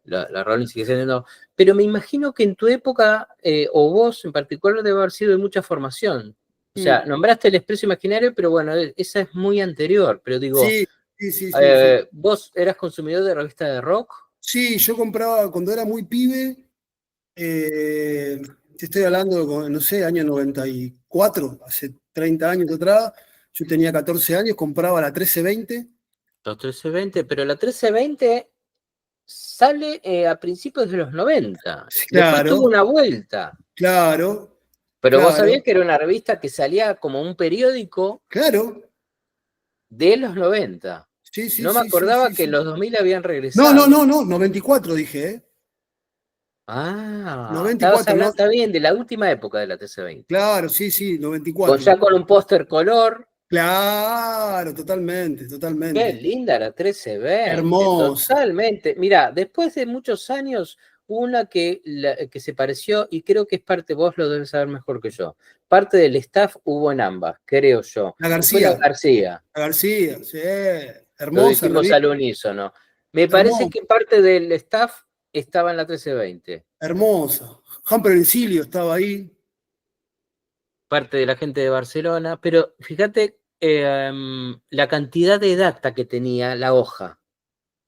la Rolling sigue siendo, pero me imagino que en tu época, o vos en particular, debe haber sido de mucha formación. O sea, Mm. nombraste el Expreso Imaginario, pero bueno, esa es muy anterior, pero digo, Sí, sí, sí, sí, sí. ¿vos eras consumidor de revistas de rock? Sí, yo compraba cuando era muy pibe, eh, te estoy hablando, no sé, año 94, hace 30 años atrás, yo tenía 14 años, compraba la 1320. La 1320, pero la 1320 sale a principios de los 90. Después tuvo Claro, una vuelta. claro, Pero vos sabías claro, que era una revista que salía como un periódico claro. de los 90. Sí, sí, No me sí, sí, acordaba sí, que en sí. los 2000 habían No, no, regresado. no, no, 94 dije, ¿eh? Ah, estabas 94, hablando, no. está bien, de la última época de la TC20. Claro, sí, sí, Ya 94. con un póster color. Claro, totalmente, Qué totalmente. linda la 1320, Hermosa. totalmente. Mira, después de muchos años, una que se pareció, y creo que es parte, vos lo debes saber mejor que yo, parte del staff hubo en ambas, creo yo, La que fue la García, García. la García, sí. Lo Hermosa dijimos al revista, unísono. Me parece hermosa, que parte del staff estaba en la 1320. hermosa. Humper Encilio estaba ahí. Parte de la gente de Barcelona, pero fíjate la cantidad de data que tenía la hoja.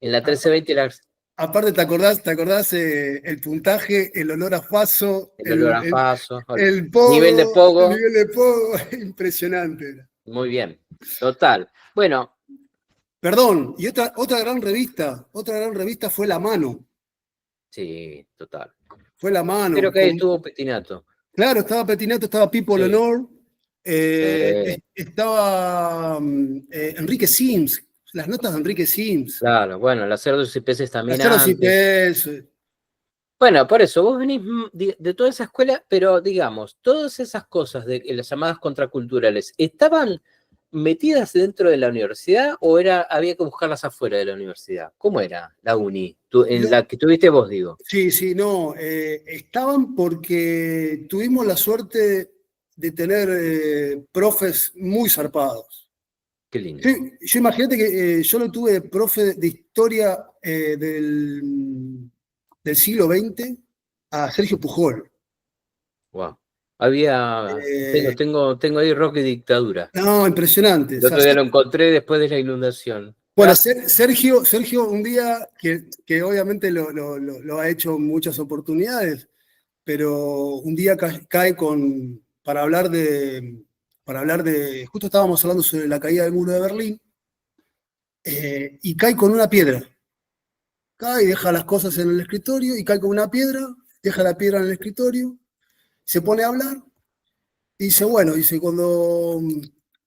En la Apa- 1320 Aparte, ¿te acordás el puntaje, el olor a faso, el olor a paso, el nivel de pogo, el pogo, nivel de pogo? Impresionante era. muy bien, total. Bueno, Perdón, y otra gran revista fue La Mano. sí, total. Fue La Creo Mano. que ahí estuvo Petinato. Claro, estaba Petinato, estaba Pipo Sí, Leonor, sí, estaba Enrique Sims, las notas de Enrique Sims. claro. Bueno, las cerdos y peces también Hacer los antes. IPs. Bueno, por eso, vos venís de toda esa escuela, pero digamos, todas esas cosas de las llamadas contraculturales, ¿estaban metidas dentro de la universidad o había que buscarlas afuera de la universidad? ¿Cómo era la uni? En Lo- la que tuviste vos, digo. sí, sí, no, estaban porque tuvimos la suerte de tener profes muy zarpados. Qué lindo. Yo imagínate que yo lo tuve de profe de historia del siglo XX a Sergio Pujol. Wow. Eh, Tengo ahí Rock y Dictadura. no, impresionante. O El sea, otro día lo encontré después de la inundación. bueno, Ah, Sergio, un día que obviamente lo ha hecho en muchas oportunidades, pero un día cae para hablar de, justo estábamos hablando sobre la caída del muro de Berlín, y cae con una piedra. Cae, deja las cosas en el escritorio y cae con una piedra, deja la piedra en el escritorio, se pone a hablar y dice, bueno, dice, cuando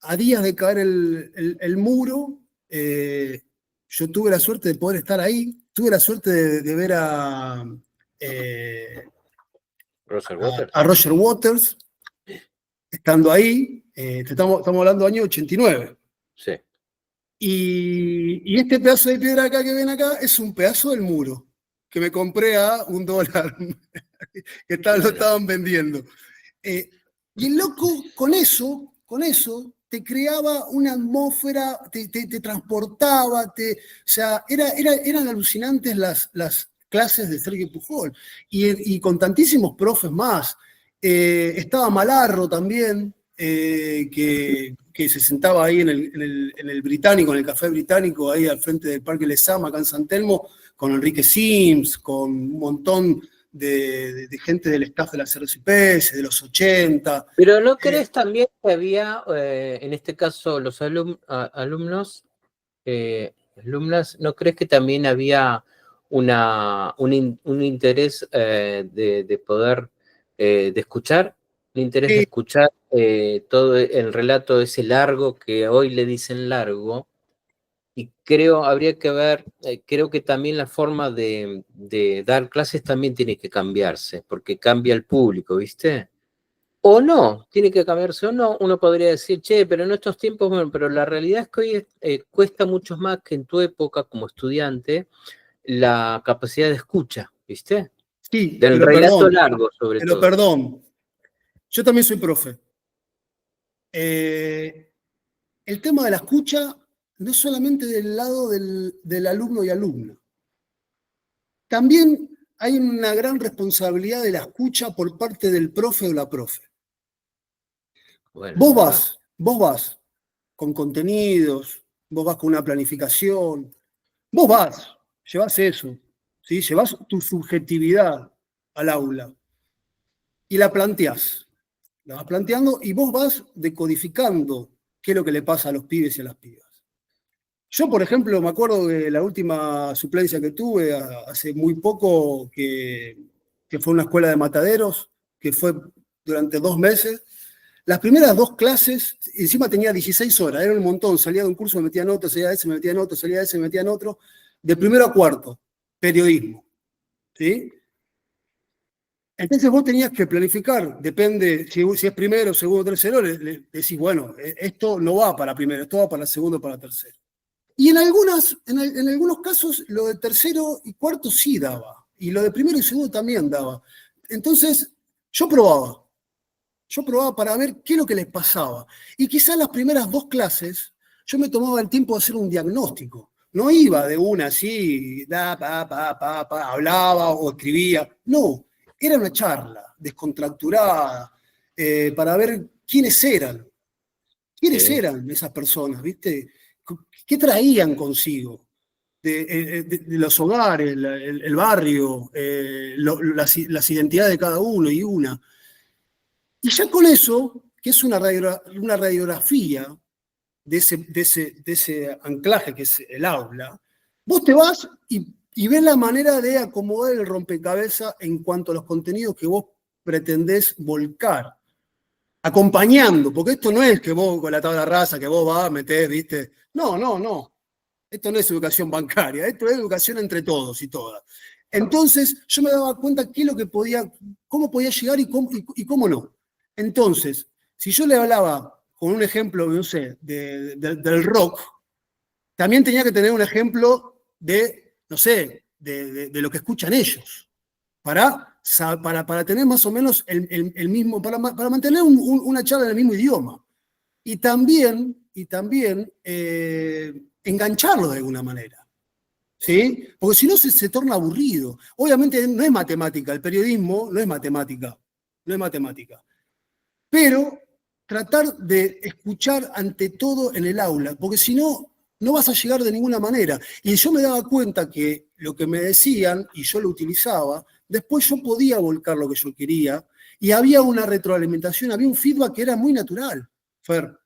a días de caer el muro, yo tuve la suerte de poder estar ahí, tuve la suerte de ver eh, Roger a Waters. Roger Waters estando ahí, estamos hablando del año 89. Sí. Y este pedazo de piedra acá que ven acá es un pedazo del muro que me compré a $1, lo Bueno, estaban vendiendo. Eh, y el loco, con eso, te creaba una atmósfera, te transportaba, o sea, eran alucinantes clases de Sergio Pujol. Y con tantísimos profes más. Estaba Malarro también, que se sentaba ahí en el Británico, en el Café Británico, ahí al frente del Parque Lezama, acá en San Telmo, con Enrique Sims, con un montón de gente del staff de las RCPs, de los 80. Pero ¿no crees también que había, en este caso, los alumnas, ¿no crees que también había un interés de poder, de escuchar, un interés de Sí, escuchar todo el relato ese largo que hoy le dicen largo? Y habría que ver, creo que también la forma de dar clases también tiene que cambiarse, porque cambia el público, ¿viste? O no, tiene que cambiarse o no. Uno podría decir, che, pero en estos tiempos, bueno, pero la realidad es que hoy cuesta mucho más que en tu época como estudiante la capacidad de escucha, ¿viste? sí, Del relato largo, sobre pero todo. perdón. Yo también soy profe. El tema de la escucha no es solamente del lado del alumno y alumna. También hay una gran responsabilidad de la escucha por parte del profe o la profe. Bueno, es verdad. Vos vas con contenidos, vos vas con una planificación, vos llevas eso, ¿sí? Llevas tu subjetividad al aula y la planteás. La vas planteando y vos vas decodificando qué es lo que le pasa a los pibes y a las pibas. Yo, por ejemplo, me acuerdo de la última suplencia que tuve hace muy poco, que fue una escuela de mataderos, que fue durante 2 meses. Las primeras 2 clases, encima tenía 16 horas, era un montón, salía de un curso, me metía en otro, salía de ese, me metía en otro, salía de ese, me metía en otro, de primero a cuarto, periodismo, ¿sí? Entonces vos tenías que planificar, depende si es primero, segundo, tercero, le decís, bueno, esto no va para primero, esto va para segundo, para tercero. Y en algunos casos lo de tercero y cuarto sí daba, y lo de primero y segundo también daba. Entonces yo probaba para ver qué es lo que les pasaba. Y quizás las primeras 2 clases yo me tomaba el tiempo de hacer un diagnóstico. No iba de una así, hablaba o escribía. No, era una charla descontracturada para ver quiénes Sí, eran esas personas, ¿viste? ¿Qué traían consigo? De los hogares, el barrio, las identidades de cada uno y una. Y ya con eso, que es una radiografía de ese anclaje que es el aula, vos te vas y ves la manera de acomodar el rompecabezas en cuanto a los contenidos que vos pretendés volcar, acompañando, porque esto no es que vos con la tabla rasa, que vos vas, metés, viste. No, no, no. Esto no es educación bancaria, esto es educación entre todos y todas. Entonces yo me daba cuenta qué es lo que cómo podía llegar y cómo no. Entonces, si yo le hablaba con un ejemplo, no sé, del rock, también tenía que tener un ejemplo de, no sé, de lo que escuchan ellos, para tener más o menos el mismo, para mantener una charla en el mismo idioma. Y también engancharlo de alguna manera. ¿Sí? Porque si no se torna aburrido. Obviamente no es matemática, el periodismo no es matemática, no es matemática. Pero tratar de escuchar ante todo en el aula, porque si no, no vas a llegar de ninguna manera. Y yo me daba cuenta que lo que me decían, y yo lo utilizaba, después yo podía volcar lo que yo quería, y había una retroalimentación, había un feedback que era muy natural, Fer.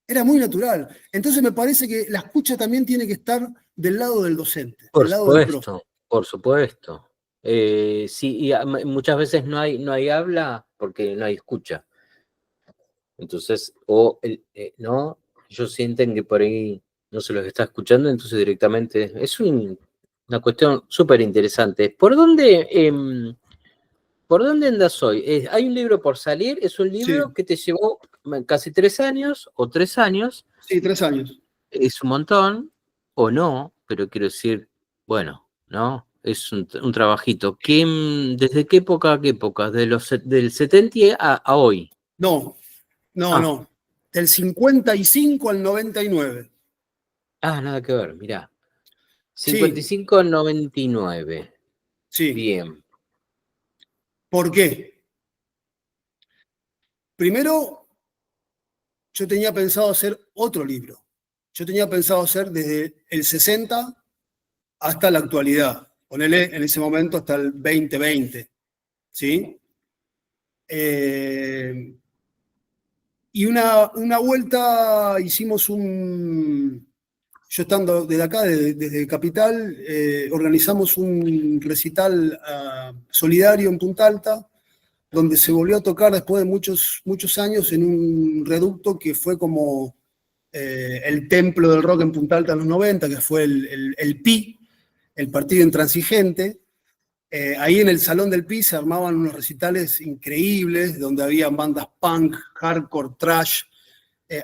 Era muy natural. Entonces me parece que la escucha también tiene que estar del lado del docente, por del lado del profe. supuesto, por supuesto. Sí, y muchas veces no hay habla porque no hay escucha. Entonces, no, ellos sienten que por ahí no se los está escuchando, entonces directamente es una cuestión súper interesante. ¿Por dónde andas hoy? ¿Hay un libro por salir? ¿Es un libro Sí, que te llevó casi 3 años o 3 años? sí, 3 años. Es un montón, o no, pero quiero decir, bueno, ¿no? Es un trabajito. ¿Desde qué época a qué época? Del 70 a hoy. No, no, Ah, no. Del 55 al 99. nada que ver, mirá. Sí, 55-99. sí. Bien. ¿Por qué? Primero, yo tenía pensado hacer otro libro. Yo tenía pensado hacer desde el 60 hasta la actualidad. Ponele en ese momento hasta el 2020. ¿Sí? Eh, y una vuelta hicimos yo estando desde acá, desde Capital, organizamos un recital solidario en Punta Alta, donde se volvió a tocar después de muchos, muchos años en un reducto que fue como el templo del rock en Punta Alta en los 90, que fue el PI, el Partido Intransigente. Ahí en el Salón del Pi se armaban unos recitales increíbles, donde había bandas punk, hardcore, trash,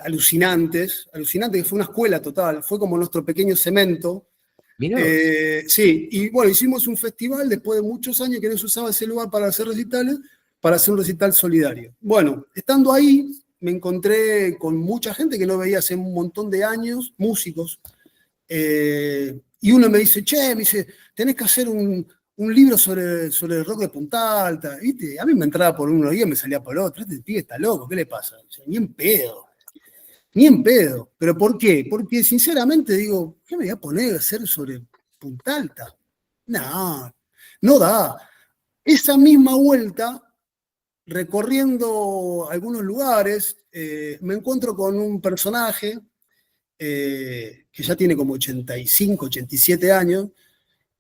alucinantes, que fue una escuela total, fue como nuestro pequeño cemento. Mirá vos. Sí, y bueno, hicimos un festival después de muchos años que no se usaba ese lugar para hacer recitales, para hacer un recital solidario. Bueno, estando ahí, me encontré con mucha gente que no veía hace un montón de años, músicos, y uno me dice, che, me dice, tenés que hacer un libro sobre el rock de Punta Alta, ¿viste? A mí me entraba por uno y me salía por otro, este pibe está loco, ¿qué le pasa? O sea, ni en pedo. Ni en pedo. ¿Pero por qué? Porque sinceramente digo, ¿qué me voy a poner a hacer sobre Punta Alta? No, no da. Esa misma vuelta, recorriendo algunos lugares, me encuentro con un personaje que ya tiene como 85, 87 años,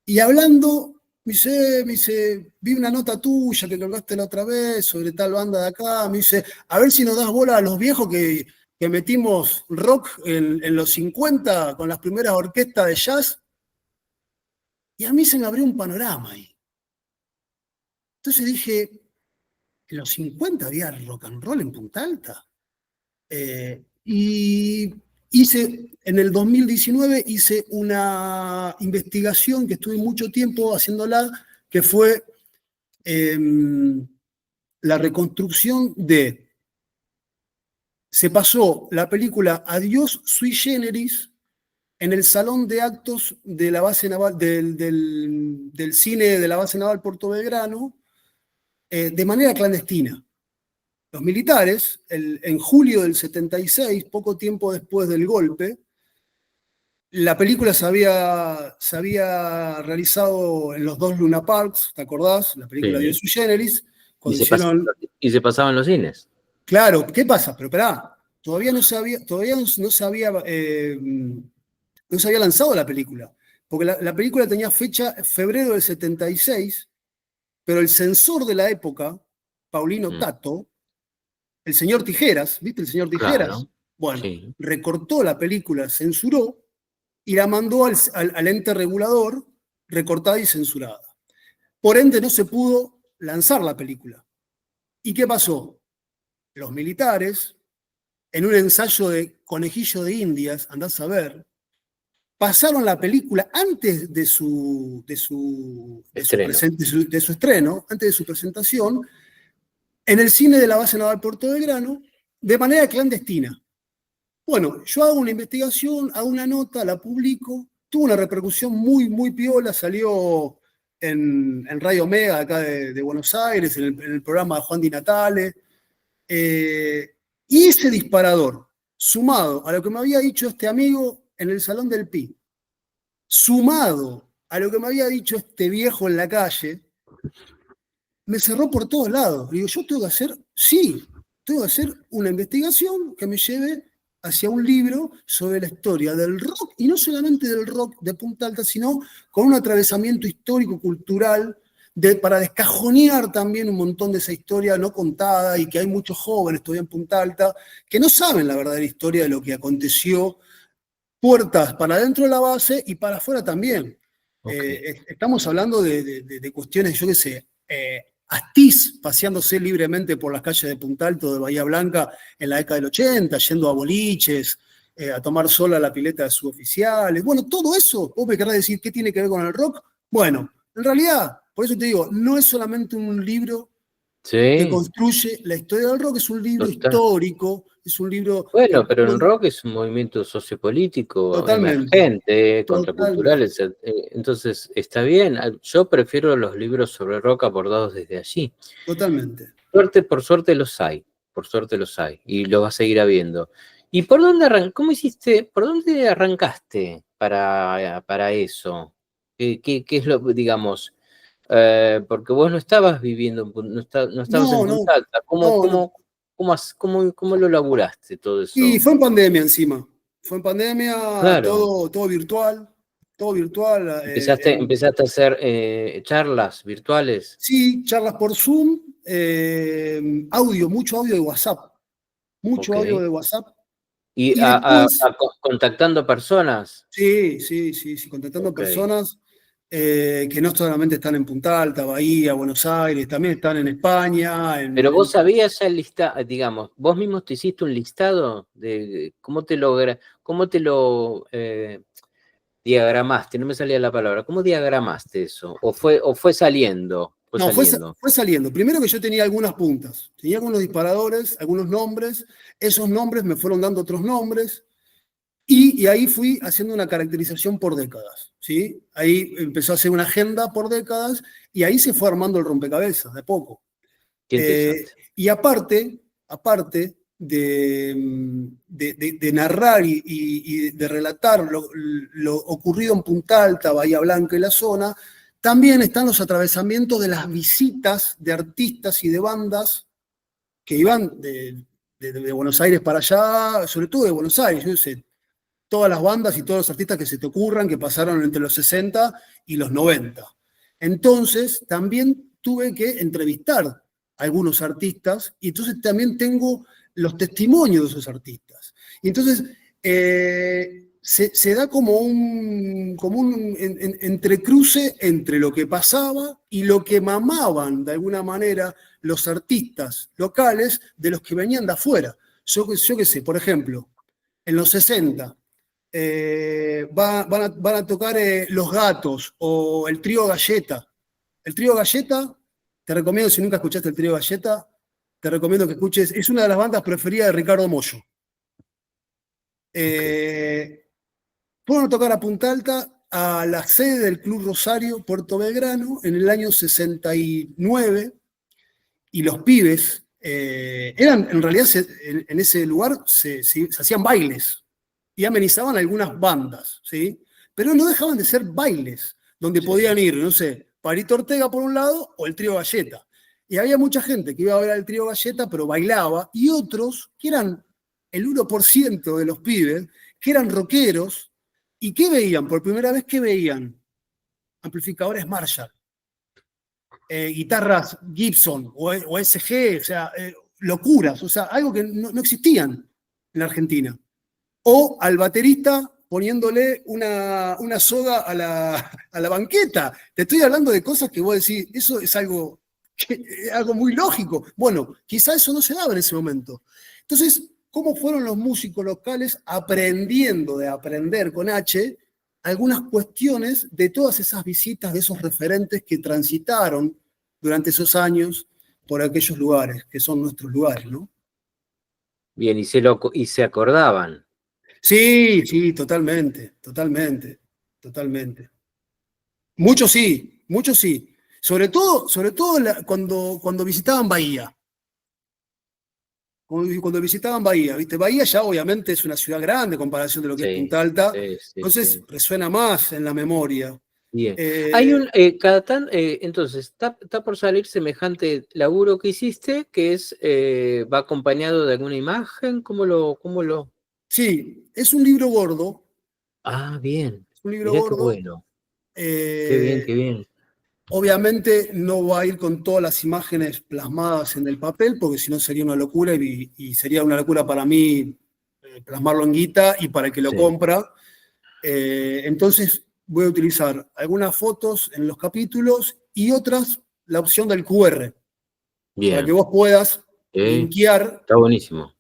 y hablando, me dice, vi una nota tuya que colgaste la otra vez sobre tal banda de acá, me dice, a ver si nos das bola a los viejos que metimos rock en los 50 con las primeras orquestas de jazz, y a mí se me abrió un panorama ahí. Entonces dije, ¿en los 50 había rock and roll en Punta Alta? Y en el 2019 hice una investigación que estuve mucho tiempo haciéndola, que fue eh, la reconstrucción de, se pasó la película Adiós sui generis en el salón de actos de la base naval, del cine de la base naval Puerto Belgrano, de manera clandestina. Los militares, en julio del 76, poco tiempo después del golpe, la película se había realizado en los dos Luna Parks, ¿te acordás? La película Dios Sí. sui generis, Y cuando hicieron. y se pasaban los cines. Claro, ¿qué pasa? Pero esperá, todavía no se había lanzado la película, porque la película tenía fecha febrero del 76, pero el censor de la época, Paulino Mm, Tato, el señor Tijeras, ¿viste el señor Tijeras? claro. Bueno, Sí. recortó la película, censuró y la mandó al ente regulador recortada y censurada. Por ende, no se pudo lanzar la película. ¿Y qué pasó? Los militares, en un ensayo de conejillo de Indias, andás a ver, pasaron la película antes Estreno. de su estreno, antes de su presentación, en el cine de la base naval Puerto Belgrano, de manera clandestina. Bueno, yo hago una investigación, hago una nota, la publico, tuvo una repercusión muy, muy piola, salió en Radio Mega, acá de Buenos Aires, en el programa de Juan Di Natale. Y ese disparador, sumado a lo que me había dicho este amigo en el Salón del Pi, sumado a lo que me había dicho este viejo en la calle, me cerró por todos lados. Digo, yo tengo que hacer una investigación que me lleve hacia un libro sobre la historia del rock, y no solamente del rock de Punta Alta, sino con un atravesamiento histórico-cultural para descajonear también un montón de esa historia no contada, y que hay muchos jóvenes todavía en Punta Alta que no saben la verdadera historia de lo que aconteció, puertas para dentro de la base y para afuera también. Ok. Estamos hablando de cuestiones, yo qué sé, Astiz paseándose libremente por las calles de Punta Alto, de Bahía Blanca, en la década del 80, yendo a boliches, a tomar sol a la pileta de suboficiales. Bueno, todo eso, vos me querrás decir, ¿qué tiene que ver con el rock? Bueno, en realidad, por eso te digo, no es solamente un libro que Sí, construye la historia del rock. Es un libro total. histórico, es un libro que Bueno, pero el rock es un movimiento sociopolítico totalmente, emergente, contracultural, totalmente, entonces está bien. Yo prefiero los libros sobre rock abordados desde allí. totalmente. Por suerte los hay, por suerte los hay, y lo vas a seguir habiendo. ¿Y por dónde cómo hiciste, por dónde arrancaste para eso? ¿Qué es lo, digamos, porque vos no estabas viviendo, no estabas en No, no, Punta Alta, no, no. ¿cómo lo laburaste todo Y eso? fue en pandemia encima. Fue en pandemia, Claro, todo virtual, todo virtual. empezaste a hacer charlas virtuales, Sí, charlas por Zoom, audio, mucho audio de WhatsApp, mucho ok, audio de WhatsApp. y Y después, contactando personas, sí, sí, sí, sí, contactando ok. personas que no solamente están en Punta Alta, Bahía, Buenos Aires, también están en España, Pero vos sabías ya el listado, digamos, vos mismo te hiciste un listado de cómo te lo diagramaste, no me salía la palabra, ¿cómo diagramaste eso? O fue saliendo, fue No, saliendo. fue saliendo. Primero que yo tenía algunas puntas, tenía algunos disparadores, algunos nombres, esos nombres me fueron dando otros nombres, y ahí fui haciendo una caracterización por décadas, ¿sí? Ahí empezó a hacer una agenda por décadas, y ahí se fue armando el rompecabezas, de poco. Qué interesante. Y aparte de narrar y de relatar lo ocurrido en Punta Alta, Bahía Blanca y la zona, también están los atravesamientos de las visitas de artistas y de bandas que iban de Buenos Aires para allá, sobre todo de Buenos Aires, yo sé, todas las bandas y todos los artistas que se te ocurran que pasaron entre los 60 y los 90. Entonces, también tuve que entrevistar a algunos artistas y entonces también tengo los testimonios de esos artistas. Y entonces se da como un entrecruce entre lo que pasaba y lo que mamaban de alguna manera los artistas locales de los que venían de afuera. Yo qué sé, por ejemplo, en los 60 van a tocar Los Gatos o el Trío Galleta. El Trío Galleta, te recomiendo, si nunca escuchaste el Trío Galleta, te recomiendo que escuches, es una de las bandas preferidas de Ricardo Mollo. Ok. Fueron a tocar a Punta Alta, a la sede del Club Rosario, Puerto Belgrano, en el año 69, y los pibes en realidad, en ese lugar se hacían bailes y amenizaban algunas bandas, ¿sí? Pero no dejaban de ser bailes, donde Sí. podían ir, no sé, Parito Ortega por un lado o el Trío Galleta. Y había mucha gente que iba a ver al Trío Galleta, pero bailaba, y otros, que eran el 1% de los pibes, que eran rockeros, y ¿qué veían? Por primera vez, ¿qué veían? Amplificadores Marshall, guitarras Gibson o SG, o sea, locuras, o sea, algo que no existían en la Argentina. O al baterista poniéndole una soga a la banqueta. Te estoy hablando de cosas que vos decís, eso es algo muy lógico. Bueno, quizá eso no se daba en ese momento. Entonces, ¿cómo fueron los músicos locales aprendiendo de aprender con H algunas cuestiones de todas esas visitas, de esos referentes que transitaron durante esos años por aquellos lugares, que son nuestros lugares, ¿no? Bien, y se acordaban. Sí, sí, totalmente, totalmente, totalmente. Muchos sí, muchos sí. Sobre todo cuando visitaban Bahía. Cuando visitaban Bahía, ¿viste? Bahía ya obviamente es una ciudad grande en comparación de lo que es Sí, Punta Alta, sí, sí, entonces sí. resuena más en la memoria. Bien. Hay Eh, entonces, está por salir semejante laburo que hiciste, que va acompañado de alguna imagen, cómo lo? sí, es un libro gordo, Ah, bien. es un libro Mirá qué gordo. bueno. Qué bien, eh, qué bien. Obviamente no va a ir con todas las imágenes plasmadas en el papel, porque si no sería una locura y sería una locura para mí plasmarlo en guita y para el que lo Sí, compra. Entonces voy a utilizar algunas fotos en los capítulos y otras, la opción del QR, para que bien. vos puedas Sí, linkear está buenísimo.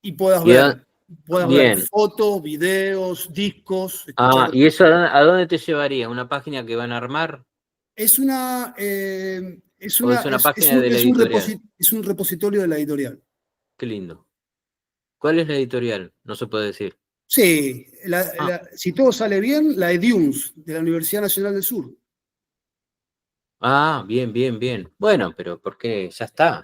y Y puedas ver bien. fotos, videos, discos, escuchar. ¿Y eso a dónde te llevaría? ¿Una página que van a armar? Es una, ¿O es una página de la editorial? Es un repositorio de la editorial. Qué lindo. ¿Cuál es la editorial? No se puede decir. Sí, si todo sale bien, la EDIUNS, de la Universidad Nacional del Sur. Ah, bien, bien, bien. Bueno, pero ¿por qué? Ya está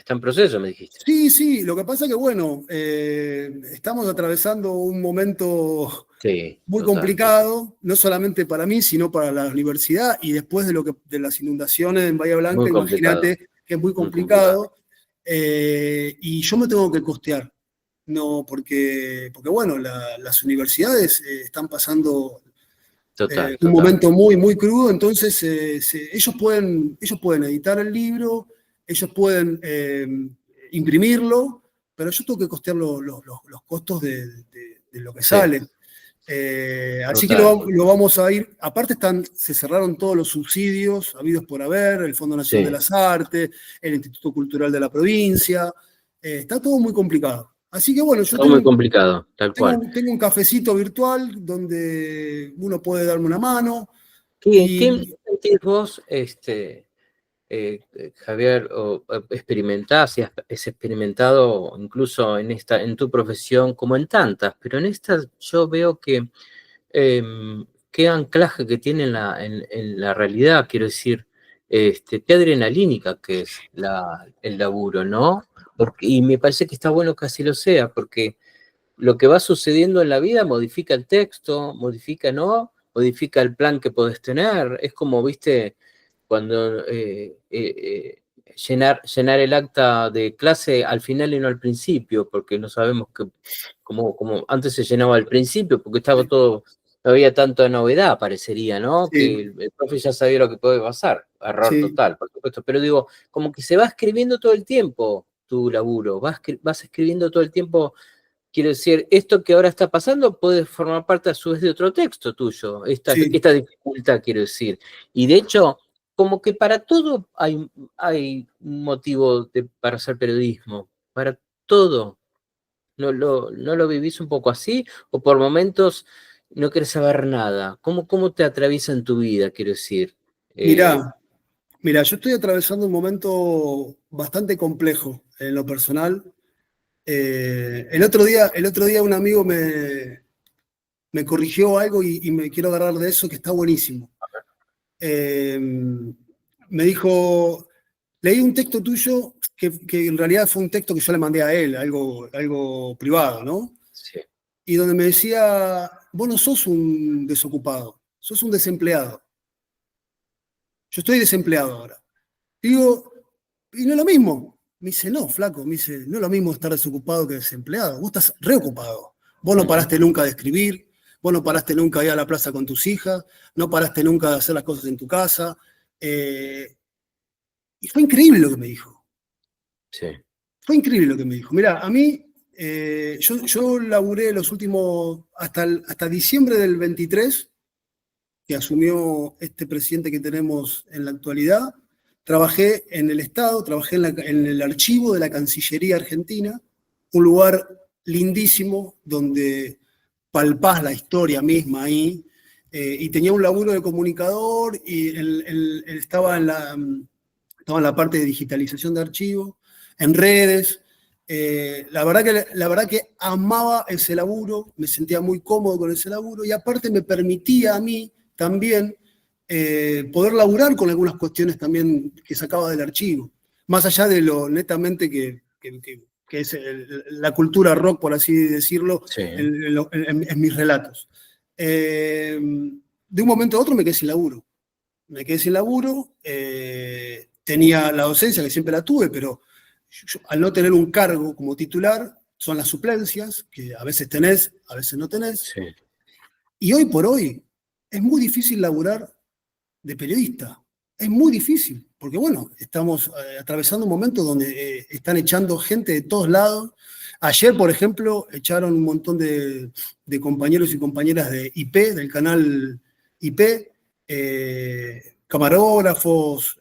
en proceso, me dijiste. Sí, sí, lo que pasa que, bueno, estamos atravesando un momento Sí, muy total. complicado, no solamente para mí, sino para la universidad, y después de las inundaciones en Bahía Blanca, Muy complicado, imagínate que es muy muy complicado. complicado, y yo me tengo que costear, no, porque bueno, las universidades están pasando Total, un total. momento muy, muy crudo, entonces ellos pueden editar el libro, ellos pueden imprimirlo, pero yo tengo que costear los costos de lo que Sí, sale. Así que total. lo vamos a ir. Aparte se cerraron todos los subsidios habidos por haber, el Fondo Nacional de Sí, las Artes, el Instituto Cultural de la provincia. Está todo muy complicado. Así que bueno, yo todo muy complicado, tal cual. tengo un cafecito virtual donde uno puede darme una mano ¿Qué y sentís vos, Javier, o experimentás, y has experimentado incluso en tu profesión, como en tantas, pero en esta yo veo que qué anclaje que tiene en la realidad, quiero decir, qué adrenalínica que es el laburo, ¿no? Y me parece que está bueno que así lo sea, porque lo que va sucediendo en la vida modifica el texto, modifica, ¿no? Modifica el plan que podés tener. Es como, viste, cuando llenar el acta de clase al final y no al principio, porque no sabemos como antes se llenaba al principio, porque estaba todo, no había tanta novedad, parecería, ¿no? Que sí, el profe ya sabía lo que puede pasar. Error sí, total, por supuesto. Pero digo, como que se va escribiendo todo el tiempo tu laburo, vas escribiendo todo el tiempo. Quiero decir, esto que ahora está pasando puede formar parte a su vez de otro texto tuyo, sí, esta dificultad, quiero decir. Y de hecho, como que para todo hay un motivo para hacer periodismo, para todo. ¿No lo vivís un poco así? ¿O por momentos no querés saber nada? ¿Cómo te atraviesa en tu vida, quiero decir? Eh, mirá, mirá, yo estoy atravesando un momento bastante complejo en lo personal. El otro día un amigo me corrigió algo y me quiero agarrar de eso que está buenísimo. Me dijo, leí un texto tuyo que en realidad fue un texto que yo le mandé a él, algo privado, ¿no? sí, Y donde me decía, vos no sos un desocupado, sos un desempleado. Yo estoy desempleado ahora. Digo, y no es lo mismo. Me dice, no, flaco, me dice, no es lo mismo estar desocupado que desempleado. Vos estás reocupado. Vos no ujú, paraste nunca de escribir, vos no paraste nunca de ir a la plaza con tus hijas, no paraste nunca de hacer las cosas en tu casa. Eh, y fue increíble lo que me dijo. sí, Fue increíble lo que me dijo. Mira, a mí, yo laburé los últimos, hasta diciembre del 23, que asumió este presidente que tenemos en la actualidad, trabajé en el Estado, trabajé en el archivo de la Cancillería Argentina, un lugar lindísimo donde palpás la historia misma ahí, y tenía un laburo de comunicador y estaba en la parte de digitalización de archivos, en redes. La verdad que amaba ese laburo, me sentía muy cómodo con ese laburo y aparte me permitía a mí también poder laburar con algunas cuestiones también que sacaba del archivo, más allá de lo netamente que es la cultura rock, por así decirlo, sí, en mis relatos. De un momento a otro me quedé sin laburo. Me quedé sin laburo, tenía la docencia, que siempre la tuve, pero al no tener un cargo como titular, son las suplencias, que a veces tenés, a veces no tenés. sí. Y hoy por hoy es muy difícil laburar de periodista. Es muy difícil, porque bueno, estamos atravesando un momento donde están echando gente de todos lados. Ayer, por ejemplo, echaron un montón de compañeros y compañeras de IP, del canal IP, camarógrafos,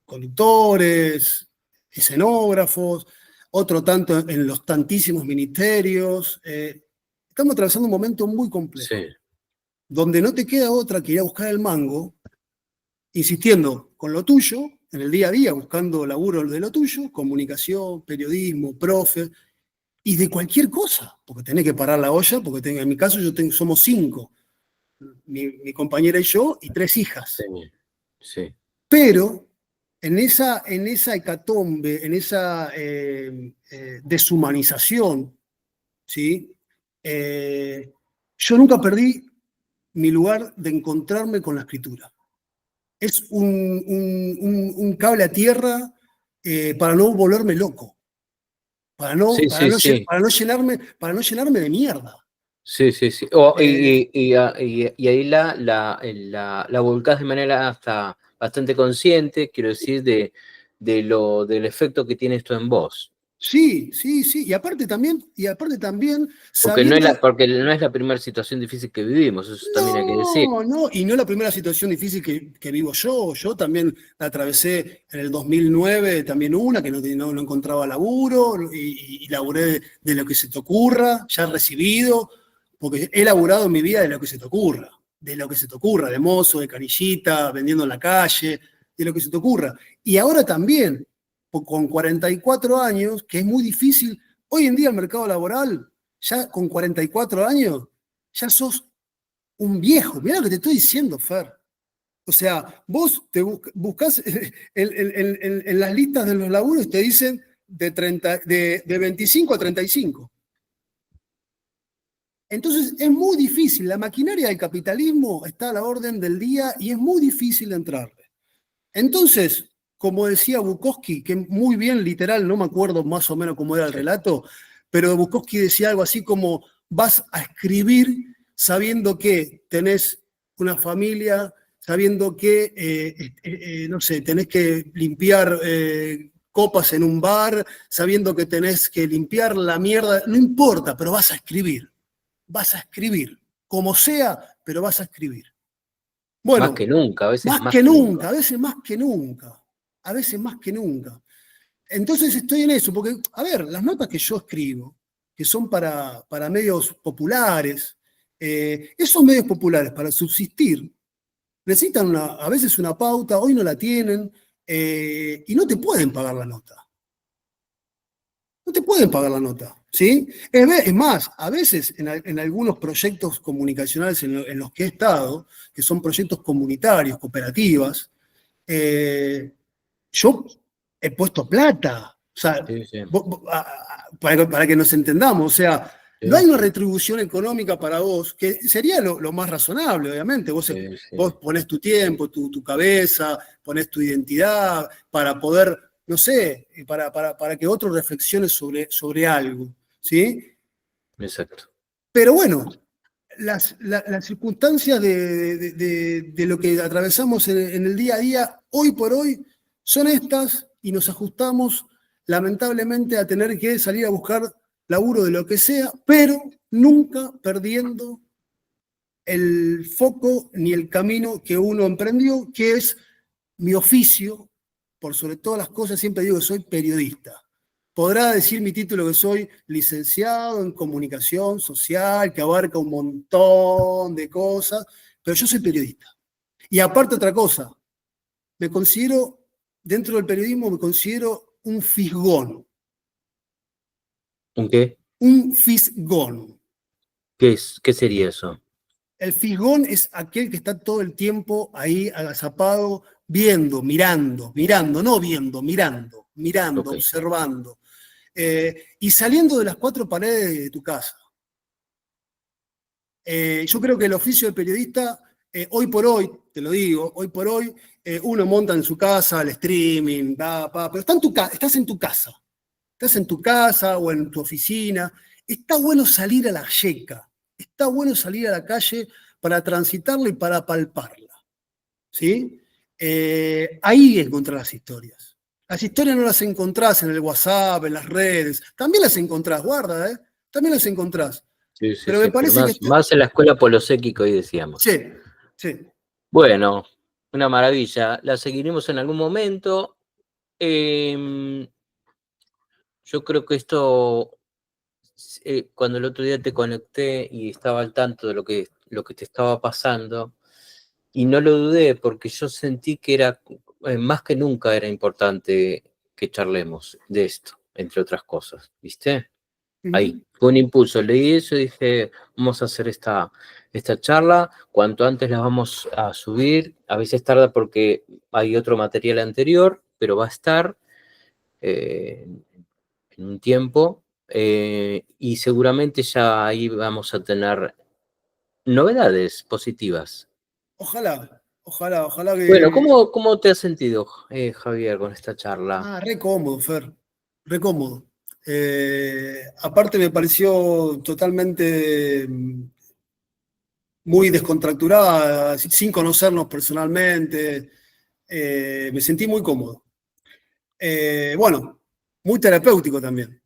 conductores, escenógrafos, otro tanto en los tantísimos ministerios. Estamos atravesando un momento muy complejo, Sí. donde no te queda otra que ir a buscar el mango insistiendo con lo tuyo en el día a día, buscando laburo de lo tuyo, comunicación, periodismo, profe, y de cualquier cosa, porque tenés que parar la olla, porque en mi caso somos 5, mi compañera y yo, y 3 hijas. Sí, sí. Pero en esa hecatombe, en esa deshumanización, ¿sí? Yo nunca perdí mi lugar de encontrarme con la escritura. Es un cable a tierra para no volverme loco, Sí, sí, sí. para no llenarme de mierda. Sí, sí, sí. Y ahí la volcás de manera hasta bastante consciente, quiero decir, del efecto que tiene esto en vos. Sí, sí, sí. Y aparte también Porque no es sabiendo. porque no es la primera situación difícil que vivimos, eso también hay que decir. No, no, y no es la primera situación difícil que vivo yo. Yo también la atravesé en el 2009, también una, que no encontraba laburo, y laburé de lo que se te ocurra, ya recibido, porque he laburado en mi vida de lo que se te ocurra, de lo que se te ocurra, de mozo, de canillita, vendiendo en la calle, de lo que se te ocurra. Y ahora también, con 44 años, que es muy difícil, hoy en día el mercado laboral, ya con 44 años, ya sos un viejo. Mirá lo que te estoy diciendo, Fer. O sea, vos te buscás en las listas de los laburos, te dicen de 25 a 35. Entonces es muy difícil, la maquinaria del capitalismo está a la orden del día y es muy difícil entrarle. Entonces, como decía Bukowski, que muy bien literal, no me acuerdo más o menos cómo era el Sí. relato, pero Bukowski decía algo así como, vas a escribir sabiendo que tenés una familia, sabiendo que, no sé, tenés que limpiar copas en un bar, sabiendo que tenés que limpiar la mierda, no importa, pero vas a escribir, como sea, pero vas a escribir. Más Bueno, que nunca, a veces más más que que nunca. nunca, a veces más que nunca, a veces más que nunca. Entonces estoy en eso, porque, a ver, las notas que yo escribo, que son para medios populares, esos medios populares para subsistir necesitan a veces una pauta, hoy no la tienen, y no te pueden pagar la nota. No te pueden pagar la nota, ¿sí? Es más, a veces en algunos proyectos comunicacionales en los que he estado, que son proyectos comunitarios, cooperativas, yo he puesto plata. O sea, Sí, sí, para que nos entendamos, o sea, no sí, hay una sí, retribución económica para vos, que sería lo más razonable, obviamente. sí, sí. Vos ponés tu tiempo, tu cabeza, ponés tu identidad para poder, no sé, para que otro reflexione sobre algo, ¿sí? Exacto. Pero bueno, las circunstancias de lo que atravesamos en el día a día, hoy por hoy, son estas y nos ajustamos lamentablemente a tener que salir a buscar laburo de lo que sea, pero nunca perdiendo el foco ni el camino que uno emprendió, que es mi oficio. Por sobre todas las cosas, siempre digo que soy periodista. Podrá decir mi título que soy licenciado en comunicación social, que abarca un montón de cosas, pero yo soy periodista. Y aparte otra cosa, me considero, dentro del periodismo, me considero un fisgón. ¿Un qué? Un fisgón. ¿Qué sería eso? El fisgón es aquel que está todo el tiempo ahí agazapado, viendo, mirando, no viendo, mirando, Ok. observando, y saliendo de las 4 paredes de tu casa. Yo creo que el oficio de periodista, hoy por hoy, te lo digo, hoy por hoy, uno monta en su casa el streaming, pero estás en tu casa. Estás en tu casa o en tu oficina. Está bueno salir a la yeca. Está bueno salir a la calle para transitarla y para palparla. ¿Sí? Ahí encontrás las historias. Las historias no las encontrás en el WhatsApp, en las redes. También las encontrás, guarda, ¿eh? También las encontrás. Sí, sí, Pero me sí, pero parece que más en la escuela Polosecchi que hoy decíamos. sí, sí. Bueno, una maravilla. La seguiremos en algún momento. Em, yo creo que esto, cuando el otro día te conecté y estaba al tanto de lo que te estaba pasando, y no lo dudé porque yo sentí que era más que nunca era importante que charlemos de esto, entre otras cosas, ¿viste? Ahí, fue un impulso, leí eso y dije, vamos a hacer esta charla, cuanto antes la vamos a subir, a veces tarda porque hay otro material anterior, pero va a estar en un tiempo, y seguramente ya ahí vamos a tener novedades positivas. Ojalá Bueno, que... ¿cómo te has sentido, Javier, con esta charla? Re cómodo, Fer, re cómodo. Aparte me pareció totalmente muy descontracturada, sin conocernos personalmente. Me sentí muy cómodo. Bueno, muy terapéutico también,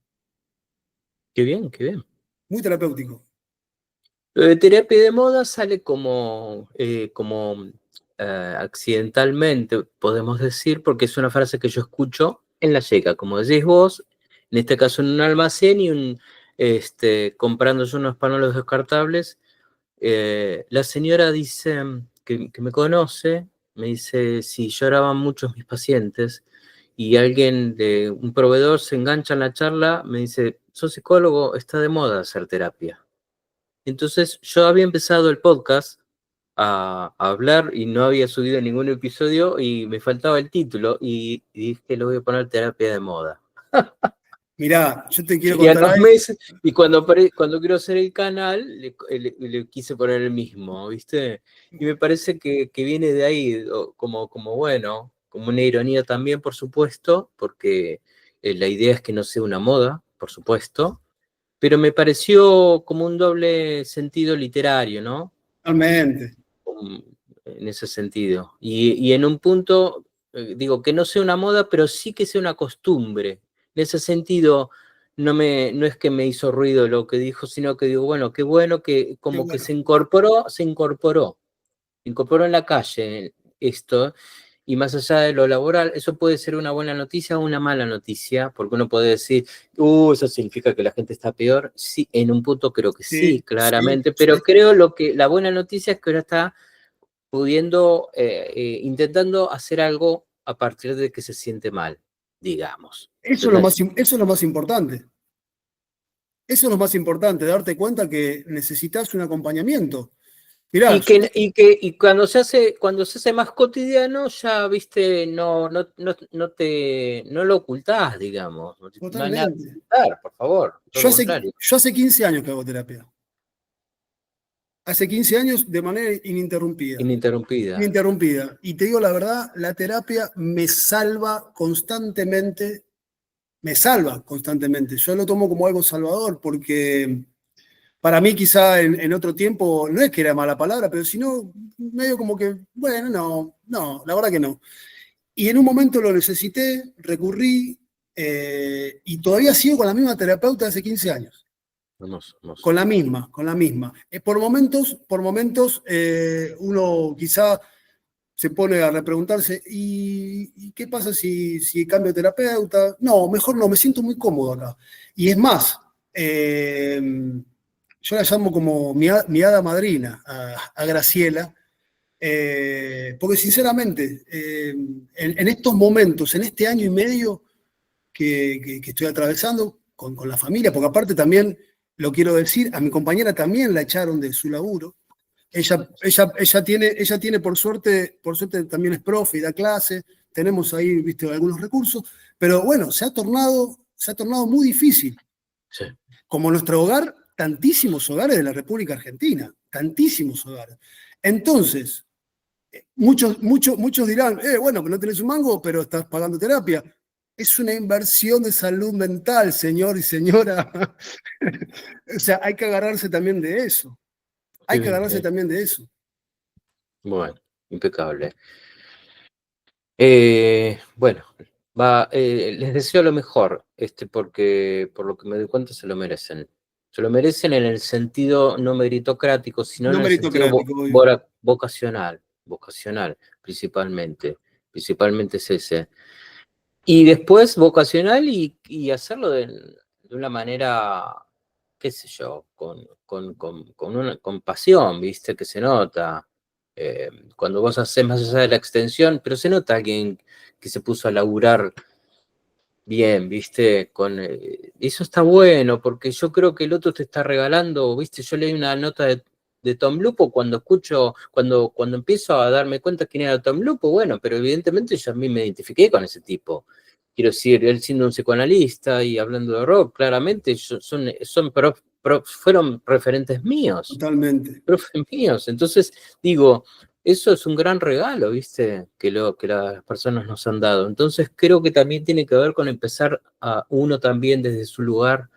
Qué bien, qué bien. muy terapéutico. Lo de terapia de moda sale como accidentalmente, podemos decir, porque es una frase que yo escucho en la yeca, como decís vos, en este caso en un almacén y comprándose unos pañuelos descartables. La señora dice que me conoce, me dice si lloraban muchos mis pacientes y alguien de un proveedor se engancha en la charla, me dice, sos psicólogo, está de moda hacer terapia. Entonces yo había empezado el podcast a hablar y no había subido ningún episodio y me faltaba el título y dije, lo voy a poner terapia de moda. Mirá, yo te quiero Y a contar los algo. meses, y cuando quiero hacer el canal, le quise poner el mismo, ¿viste? Y me parece que viene de ahí, como bueno, como una ironía también, por supuesto, porque la idea es que no sea una moda, por supuesto, pero me pareció como un doble sentido literario, ¿no? Totalmente. En ese sentido. Y en un punto, digo, que no sea una moda, pero sí que sea una costumbre. En ese sentido, no es que me hizo ruido lo que dijo, sino que digo, bueno que Qué como que bueno. se incorporó en la calle esto, y más allá de lo laboral, eso puede ser una buena noticia o una mala noticia, porque uno puede decir, eso significa que la gente está peor. Sí, en un punto creo que sí, Sí, sí, claramente, pero sí. creo la buena noticia es que ahora está pudiendo, intentando hacer algo a partir de que se siente mal, digamos. Entonces, Eso es lo más importante. Eso es lo más importante, darte cuenta que necesitas un acompañamiento. Mirá, y cuando se hace más cotidiano, ya viste, no lo ocultás, digamos. No hay nada que totalmente. ocultar, por favor, todo lo contrario. Yo hace 15 años que hago terapia. Hace 15 años de manera ininterrumpida. Ininterrumpida. Ininterrumpida. Y te digo la verdad, la terapia me salva constantemente. Me salva constantemente. Yo lo tomo como algo salvador porque para mí quizá en otro tiempo, no es que era mala palabra, pero si no, medio como que, bueno, no, la verdad que no. Y en un momento lo necesité, recurrí, y todavía sigo con la misma terapeuta de hace 15 años. Hermoso, hermoso. Con la misma, con la misma. Por momentos uno quizá se pone a repreguntarse, ¿y qué pasa si cambio de terapeuta? No, mejor no, me siento muy cómodo acá. Y es más, yo la llamo como mi hada madrina a Graciela, porque sinceramente, en estos momentos, en este año y medio que estoy atravesando con la familia, porque aparte también, lo quiero decir, a mi compañera también la echaron de su laburo. Ella tiene por suerte también es profe y da clase, tenemos ahí, viste, algunos recursos, pero bueno, se ha tornado muy difícil. Sí. Como nuestro hogar, tantísimos hogares de la República Argentina, tantísimos hogares. Entonces, muchos dirán, bueno, que no tenés un mango, pero estás pagando terapia. Es una inversión de salud mental, señor y señora. O sea, hay que agarrarse también de eso. Qué Hay que bien, qué agarrarse bien. también de eso. Bueno, impecable. Bueno, les deseo lo mejor, porque por lo que me doy cuenta se lo merecen. Se lo merecen en el sentido no meritocrático, sino en No el sentido meritocrático, obvio. vocacional, principalmente. Principalmente es ese. Y después vocacional y hacerlo de una manera, qué sé yo, con pasión, ¿viste? Que se nota. Cuando vos haces más allá de la extensión, pero se nota alguien que se puso a laburar bien, ¿viste? Eso está bueno, porque yo creo que el otro te está regalando, ¿viste? Yo leí una nota de Tom Lupo cuando empiezo a darme cuenta quién era Tom Lupo, bueno, pero evidentemente yo a mí me identifiqué con ese tipo. Quiero decir, él siendo un psicoanalista y hablando de rock, claramente fueron referentes míos, Totalmente. profes míos. Entonces, digo, eso es un gran regalo, ¿viste? Que las personas nos han dado. Entonces, creo que también tiene que ver con empezar a uno también desde su lugar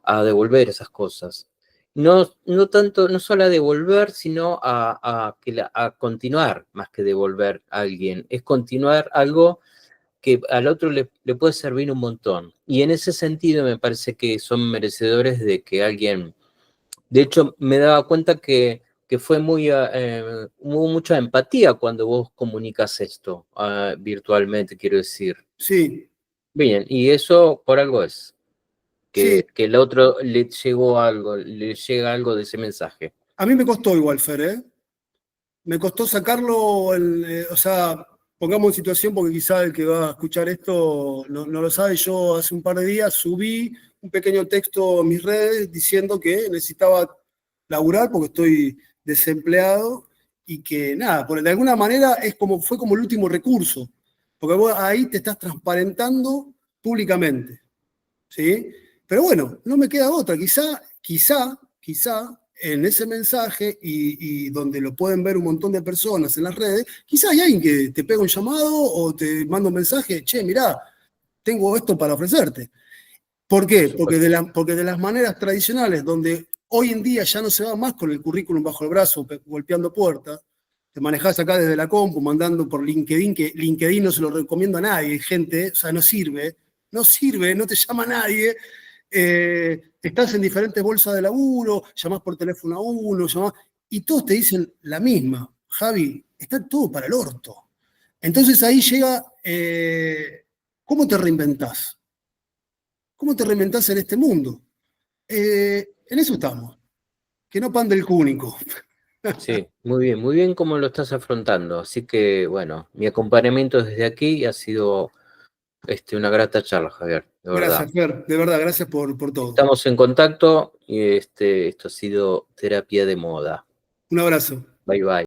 a devolver esas cosas. No tanto, no solo a devolver, sino a continuar más que devolver a alguien. Es continuar algo que al otro le puede servir un montón. Y en ese sentido me parece que son merecedores de que alguien. De hecho, me daba cuenta que hubo mucha empatía cuando vos comunicas esto virtualmente, quiero decir. Sí, Bien, y eso por algo es, sí. que el otro le llegó algo, le llega algo de ese mensaje. A mí me costó igual, Fer, ¿eh? Me costó sacarlo, o sea, pongamos en situación porque quizá el que va a escuchar esto no lo sabe. Yo hace un par de días subí un pequeño texto en mis redes diciendo que necesitaba laburar porque estoy desempleado y que nada, de alguna manera fue como el último recurso, porque vos ahí te estás transparentando públicamente, ¿sí? Pero bueno, no me queda otra. Quizá en ese mensaje y donde lo pueden ver un montón de personas en las redes, quizá hay alguien que te pega un llamado o te manda un mensaje, che, mirá, tengo esto para ofrecerte. ¿Por Por qué? Porque supuesto. porque de las maneras tradicionales, donde hoy en día ya no se va más con el currículum bajo el brazo, golpeando puertas, te manejás acá desde la compu, mandando por LinkedIn, que LinkedIn no se lo recomiendo a nadie, gente, o sea, no sirve, no te llama nadie, estás en diferentes bolsas de laburo, llamás por teléfono a uno, y todos te dicen la misma, Javi, está todo para el orto. Entonces ahí llega, ¿cómo te reinventás? ¿Cómo te reinventás en este mundo? En eso estamos, que no pan del cúnico. Sí, muy bien cómo lo estás afrontando. Así que, bueno, mi acompañamiento desde aquí ha sido una grata charla, Javier, de verdad. Gracias, Fer, de verdad, gracias por todo. Estamos en contacto y esto ha sido Terapia de Moda. Un abrazo. Bye bye.